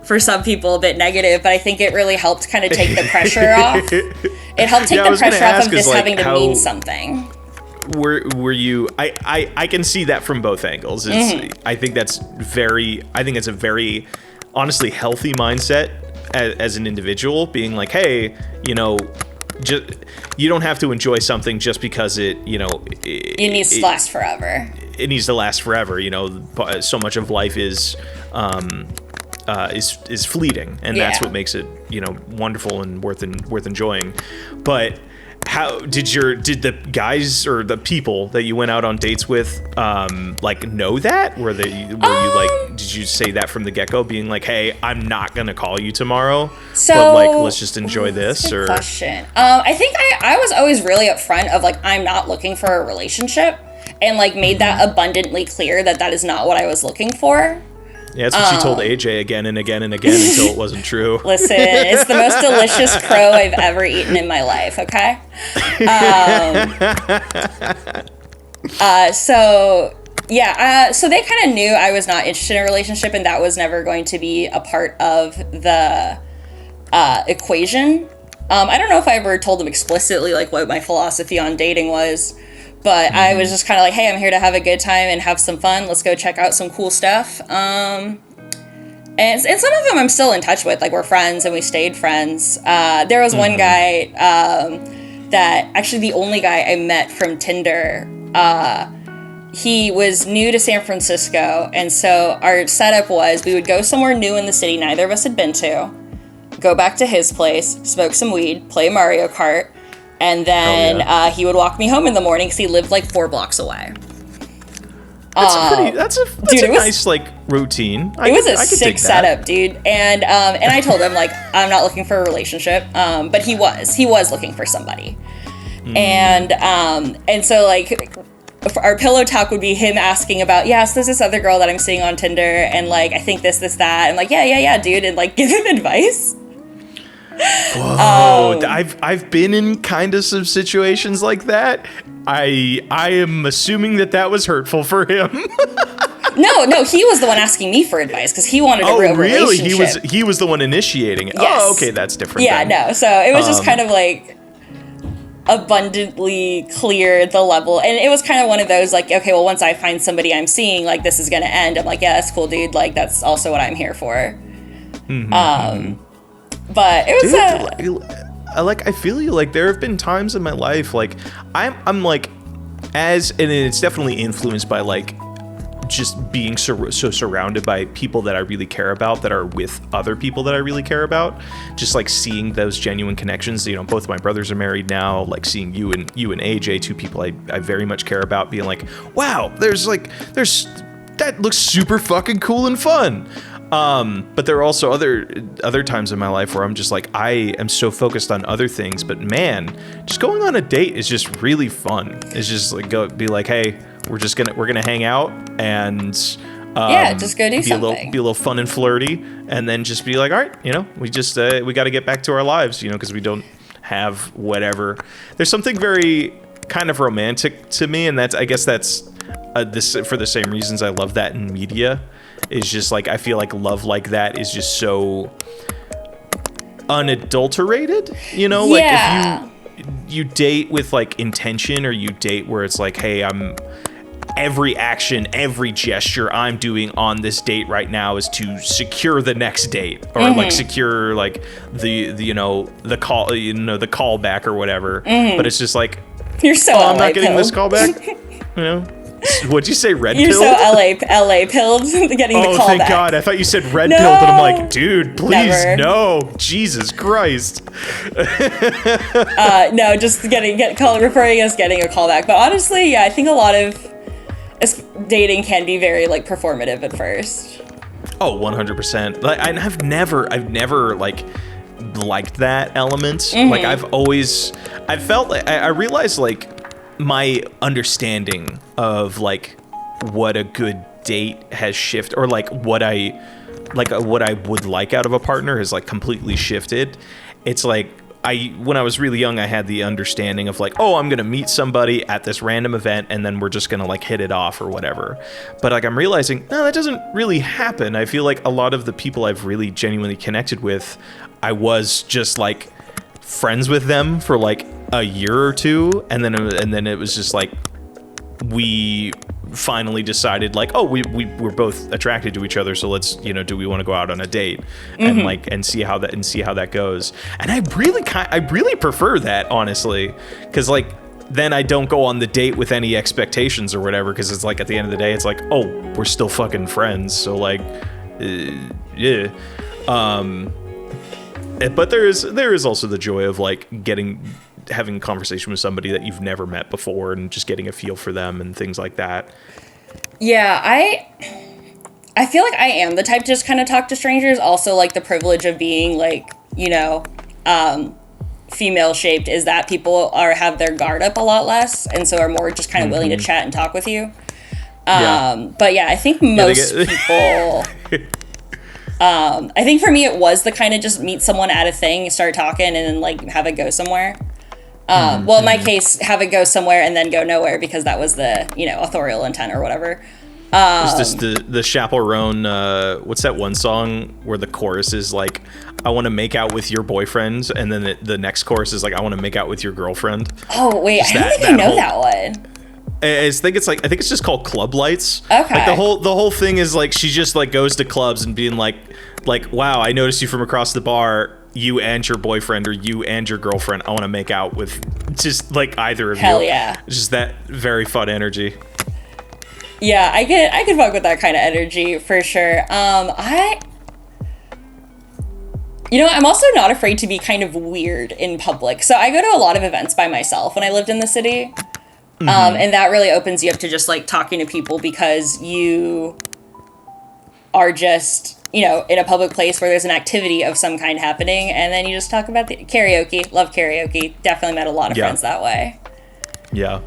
S2: for some people, a bit negative, but I think it really helped kind of take the pressure off. It helped take the pressure off of this having to mean something.
S1: Were you? I can see that from both angles. I think that's a very honestly healthy mindset as an individual, being like, hey, you know, you don't have to enjoy something just because it needs to last forever. It needs to last forever. You know, so much of life is fleeting, and that's what makes it, you know, wonderful and worth enjoying. But how did the guys or the people that you went out on dates with like know that? Were you like, did you say that from the get-go, being like, hey, I'm not gonna call you tomorrow, but like, let's just enjoy this? Or
S2: question. I think I was always really upfront of like, I'm not looking for a relationship, and like made that abundantly clear that is not what I was looking for.
S1: Yeah, that's what she told AJ again and again and again until it wasn't true.
S2: Listen, it's the most delicious crow I've ever eaten in my life, okay? So they kind of knew I was not interested in a relationship, and that was never going to be a part of the equation. I don't know if I ever told them explicitly like what my philosophy on dating was, but I was just kind of like, hey, I'm here to have a good time and have some fun. Let's go check out some cool stuff. And some of them I'm still in touch with. Like, we're friends and we stayed friends. There was one guy that, actually the only guy I met from Tinder, he was new to San Francisco. And so our setup was we would go somewhere new in the city neither of us had been to, go back to his place, smoke some weed, play Mario Kart, and then he would walk me home in the morning because he lived like 4 blocks away.
S1: That's a nice like routine.
S2: It was a sick setup, dude. And I told him like, I'm not looking for a relationship, but he was looking for somebody. And so like our pillow talk would be him asking about, so there's this other girl that I'm seeing on Tinder, and like I think this that, and like yeah dude, and like give him advice.
S1: Whoa, I've been in kind of some situations like that. I am assuming that was hurtful for him.
S2: No, he was the one asking me for advice because he wanted a real relationship.
S1: Oh, really? He was the one initiating it.
S2: Yes.
S1: Oh, okay, that's different.
S2: Yeah,
S1: then.
S2: no. So it was just kind of like abundantly clear the level, and it was kind of one of those like, okay, well, once I find somebody I'm seeing, like this is gonna end. I'm like, yeah, that's cool, dude. Like that's also what I'm here for. But it was
S1: I feel you. Like there have been times in my life, like I'm like, and it's definitely influenced by like just being so surrounded by people that I really care about, that are with other people that I really care about. Just like seeing those genuine connections. You know, both my brothers are married now. Like seeing you and AJ, 2 people I very much care about, being like, wow, there's that looks super fucking cool and fun. But there are also other times in my life where I'm just like, I am so focused on other things, but man, just going on a date is just really fun. It's just like be like, hey, we're gonna hang out and
S2: just go do something.
S1: Be a little fun and flirty, and then just be like, all right, you know, we just we got to get back to our lives, you know, because we don't have whatever. There's something very kind of romantic to me, and I guess that's this for the same reasons I love that in media. Is just like, I feel like love like that is just so unadulterated, you know?
S2: Yeah.
S1: Like if you date with like intention, or you date where it's like, hey, every action, every gesture I'm doing on this date right now is to secure the next date, or like secure like the call, the callback or whatever. But it's just like,
S2: you're so
S1: I'm not getting this callback, you know? What'd you say, red pilled?
S2: You're so LA pilled, getting the call
S1: thank
S2: back.
S1: God. I thought you said red pilled, and I'm like, dude, please,
S2: Never.
S1: no. Jesus Christ.
S2: No, just referring us getting a call back. But honestly, yeah, I think a lot of dating can be very like performative at first.
S1: Oh, 100%. Like, I've never like liked that element. Like I felt like I realized like my understanding of like what a good date has shifted, or like what I would like out of a partner has like completely shifted. It's like when I was really young, I had the understanding of like, oh, I'm gonna meet somebody at this random event and then we're just gonna like hit it off or whatever. But like I'm realizing, no, that doesn't really happen. I feel like a lot of the people I've really genuinely connected with, I was just like friends with them for like a year or two, and then it was just like we finally decided like, oh, we're both attracted to each other, so let's, do we want to go out on a date and like and see how that goes. And I really prefer that, honestly, because like then I don't go on the date with any expectations or whatever, because it's like at the end of the day it's like, oh, we're still fucking friends, so like yeah. But there is also the joy of like having a conversation with somebody that you've never met before and just getting a feel for them and things like that.
S2: Yeah, I feel like I am the type to just kind of talk to strangers. Also, like the privilege of being like, female shaped is that people have their guard up a lot less, and so are more just kind of willing to chat and talk with you. But yeah, I think most people. I think for me it was the kind of just meet someone at a thing, start talking, and then like have it go somewhere. Well, in my case, have it go somewhere and then go nowhere, because that was the, authorial intent or whatever.
S1: Is this the Chaperone, what's that one song where the chorus is like, I want to make out with your boyfriend, and then the next chorus is like, I want to make out with your girlfriend?
S2: Oh, wait, I don't think I know that one.
S1: I think it's just called Club Lights.
S2: Okay.
S1: Like the whole thing is like she just like goes to clubs and being like, wow, I noticed you from across the bar, you and your boyfriend or you and your girlfriend. I want to make out with just like either of you.
S2: Hell yeah.
S1: It's just that very fun energy.
S2: Yeah, I could fuck with that kind of energy for sure. I'm also not afraid to be kind of weird in public. So I go to a lot of events by myself when I lived in the city. And that really opens you up to just like talking to people, because you are just, in a public place where there's an activity of some kind happening, and then you just talk about the karaoke. Love karaoke. Definitely met a lot of friends that way.
S1: Yeah.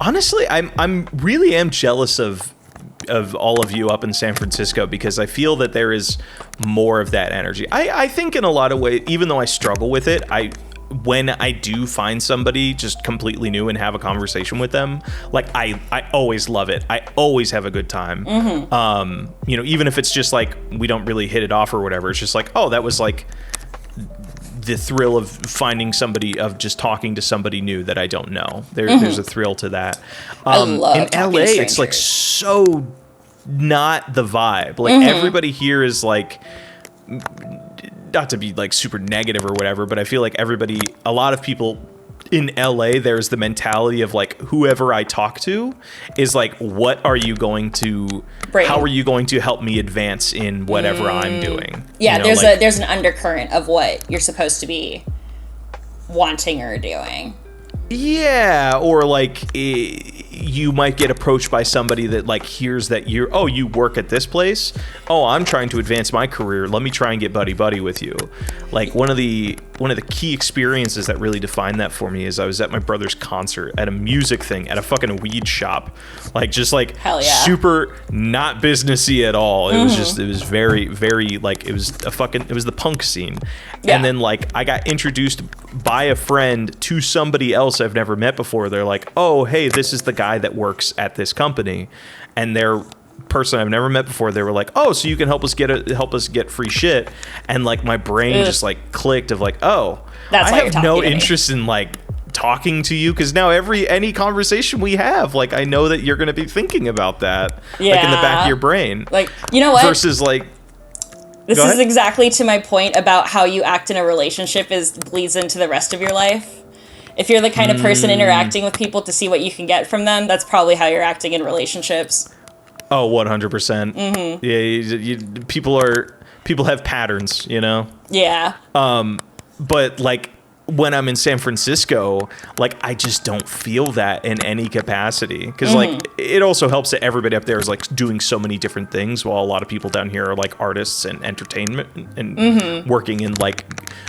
S1: Honestly, I'm really am jealous of all of you up in San Francisco, because I feel that there is more of that energy. I think in a lot of ways, even though I struggle with it, when I do find somebody just completely new and have a conversation with them, like I always love it. I always have a good time. Even if it's just like we don't really hit it off or whatever, it's just like, oh, that was like the thrill of finding somebody, of just talking to somebody new that I don't know. There's a thrill to that.
S2: I love
S1: in LA, it's like so not the vibe. Like everybody here is like, not to be like super negative or whatever, but I feel like a lot of people in LA, there's the mentality of like, whoever I talk to is like, how are you going to help me advance in whatever I'm doing?
S2: Yeah, there's an undercurrent of what you're supposed to be wanting or doing.
S1: Yeah, or like you might get approached by somebody that like hears that you work at this place. Oh, I'm trying to advance my career. Let me try and get buddy with you. Like one of the key experiences that really defined that for me is I was at my brother's concert at a music thing at a fucking weed shop. Like just like super not businessy at all. It was very, very like it was the punk scene. Yeah. And then like I got introduced by a friend to somebody else I've never met before. They're like, oh, hey, this is the guy that works at this company. And they're person I've never met before. They were like, oh, so you can help us get free shit. And like my brain just like clicked of like, oh, I have no interest in like talking to you, because now any conversation we have, like I know that you're going to be thinking about that, like in the back of your brain.
S2: Like, you know what?
S1: Versus like,
S2: this is exactly to my point about how you act in a relationship bleeds into the rest of your life. If you're the kind of person interacting with people to see what you can get from them, that's probably how you're acting in relationships.
S1: Oh, 100%. Yeah, people have patterns,
S2: Yeah.
S1: But like when I'm in San Francisco, like I just don't feel that in any capacity, because like it also helps that everybody up there is like doing so many different things, while a lot of people down here are like artists and entertainment and working in like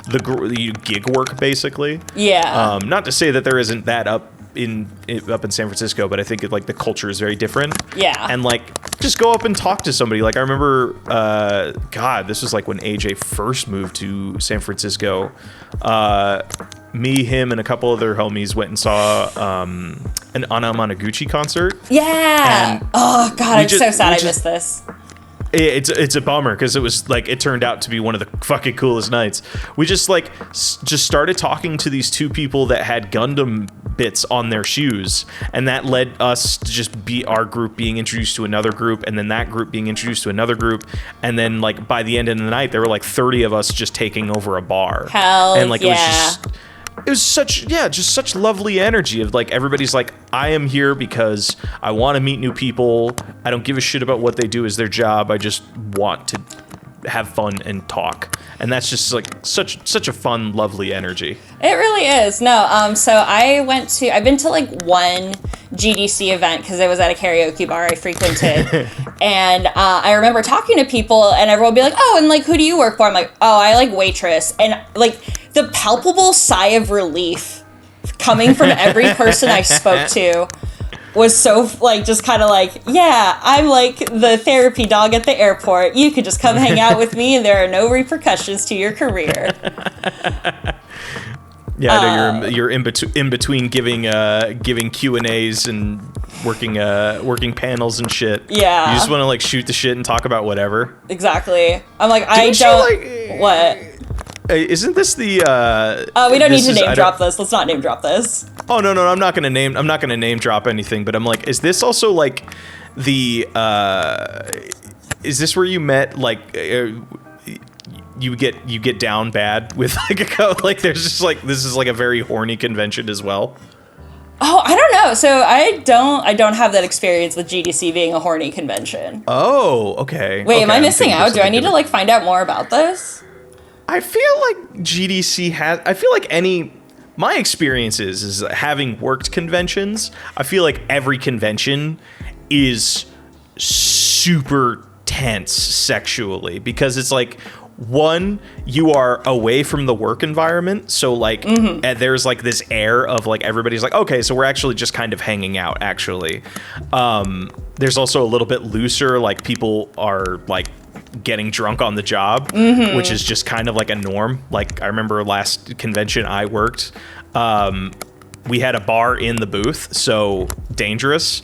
S1: the gig work basically.
S2: Yeah.
S1: Not to say that there isn't that up in San Francisco, but I think like the culture is very different.
S2: Yeah.
S1: And like just go up and talk to somebody. Like I remember, God, this was like when AJ first moved to San Francisco. Me, him, and a couple other homies went and saw an Anna Managuchi concert.
S2: Yeah. Oh God, I'm so sad I missed this.
S1: It's a bummer because it was like it turned out to be one of the fucking coolest nights. We just like just started talking to these two people that had Gundam bits on their shoes, and that led us to just be our group being introduced to another group, and then that group being introduced to another group, and then like by the end of the night there were like 30 of us just taking over a bar.
S2: Hell
S1: and like
S2: yeah.
S1: It was just such lovely energy of like everybody's like, I am here because I want to meet new people. I don't give a shit about what they do as their job. I just want to have fun and talk. And that's just like such a fun, lovely energy.
S2: It really is. No, so I've been to like one GDC event because it was at a karaoke bar I frequented. And I remember talking to people and everyone would be like, oh, and like, who do you work for? I'm like, oh, I like waitress. And like the palpable sigh of relief coming from every person I spoke to was so like just kind of like, yeah, I'm like the therapy dog at the airport. You could just come hang out with me and there are no repercussions to your career.
S1: Yeah, I know you're in between giving Q&As and working panels and shit.
S2: Yeah.
S1: You just want to like shoot the shit and talk about whatever.
S2: Exactly. I'm like, what?
S1: Isn't this the
S2: we don't need to name drop this. Let's not name drop this.
S1: Oh no, I'm not gonna name drop anything, but I'm like, is this also like the is this where you met like you get down bad with like like there's just like this is like a very horny convention as well?
S2: Oh, I don't know. So I don't have that experience with GDC being a horny convention.
S1: Oh, okay.
S2: Wait, am I missing out? Do I need to like find out more about this?
S1: I feel like GDC has. I feel like my experiences is having worked conventions. I feel like every convention is super tense sexually because it's like, one, you are away from the work environment, so like there's like this air of like everybody's like, okay, so we're actually just kind of hanging out. Actually, there's also a little bit looser, like people are like getting drunk on the job, which is just kind of like a norm. Like I remember last convention I worked, we had a bar in the booth, so dangerous.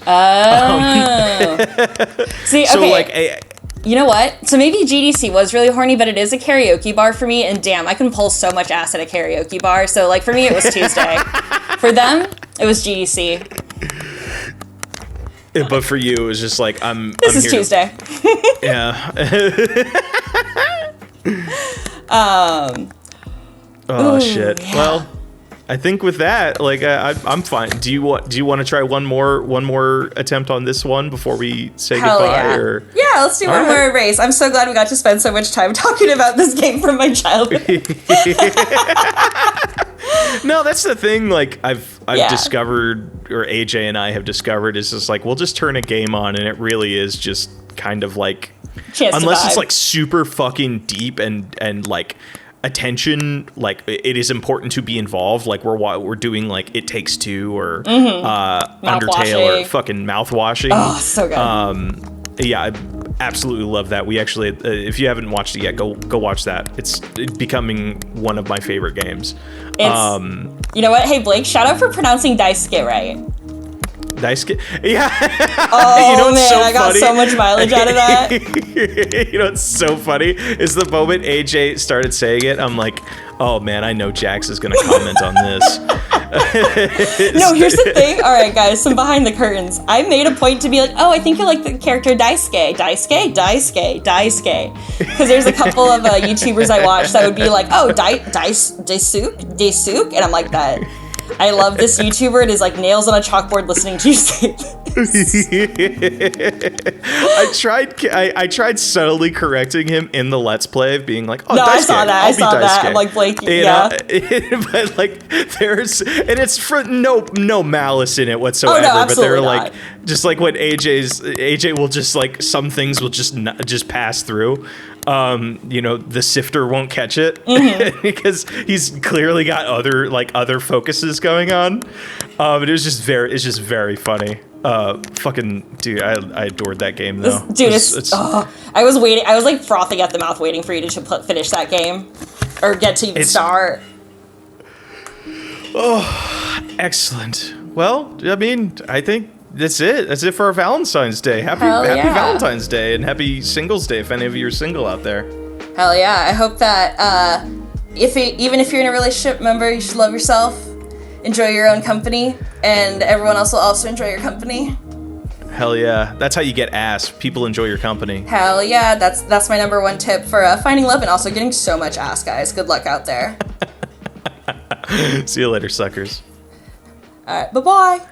S2: See,
S1: so
S2: okay.
S1: like
S2: you know what? So maybe GDC was really horny, but it is a karaoke bar for me, and damn, I can pull so much ass at a karaoke bar. So like for me, it was Tuesday. For them, it was GDC.
S1: But for you, it was just like
S2: This is Tuesday.
S1: Yeah.
S2: Ooh,
S1: shit.
S2: Yeah.
S1: Well, I think with that, like I'm fine. Do you want to try one more attempt on this one before we say
S2: Hell
S1: goodbye?
S2: yeah.
S1: Or
S2: Yeah, let's do one more race. I'm so glad we got to spend so much time talking about this game from my childhood.
S1: No, that's the thing. Like I've discovered, or AJ and I have discovered, is just like we'll just turn a game on, and it really is just kind of like, unless it's like super fucking deep and like attention, like it is important to be involved. Like we're doing like It Takes Two or Undertale or fucking mouthwashing.
S2: Oh, so good.
S1: Yeah, I absolutely love that. We actually, if you haven't watched it yet, go watch that. It's becoming one of my favorite games.
S2: You know what? Hey Blake, shout out for pronouncing Daisuke right.
S1: Daisuke? Yeah.
S2: Oh,
S1: you know what's
S2: man,
S1: so
S2: I got
S1: funny?
S2: so much mileage out of that.
S1: You know what's so funny is the moment AJ started saying it, I'm like, oh man, I know Jax is gonna comment on this.
S2: No, here's the thing. All right, guys, some behind the curtains. I made a point to be like, oh, I think you like the character Daisuke. Because there's a couple of YouTubers I watched that would be like, oh, Daisuke, and I'm like that. I love this YouTuber. It is like nails on a chalkboard listening to you say this.
S1: I tried subtly correcting him in the Let's Play of being like, oh,
S2: no,
S1: Daisuke,
S2: I saw that. I'm like, Blake, yeah.
S1: But like, and it's for no malice in it whatsoever.
S2: Oh, no, absolutely
S1: but they're
S2: not.
S1: like, just like when AJ will just like, some things will just pass through. The sifter won't catch it because he's clearly got other focuses going on. But it's just very funny. Fucking dude, I adored that game though.
S2: I was waiting. I was like frothing at the mouth, waiting for you to finish that game, or get to even start.
S1: Oh, excellent. Well, I mean, I think that's it. That's it for our Valentine's Day. Happy Valentine's Day and happy Singles Day if any of you are single out there.
S2: Hell yeah! I hope that even if you're in a relationship, remember you should love yourself. Enjoy your own company, and everyone else will also enjoy your company.
S1: Hell yeah. That's how you get ass. People enjoy your company.
S2: Hell yeah. That's my number one tip for finding love and also getting so much ass, guys. Good luck out there.
S1: See you later, suckers.
S2: All right. Bye-bye.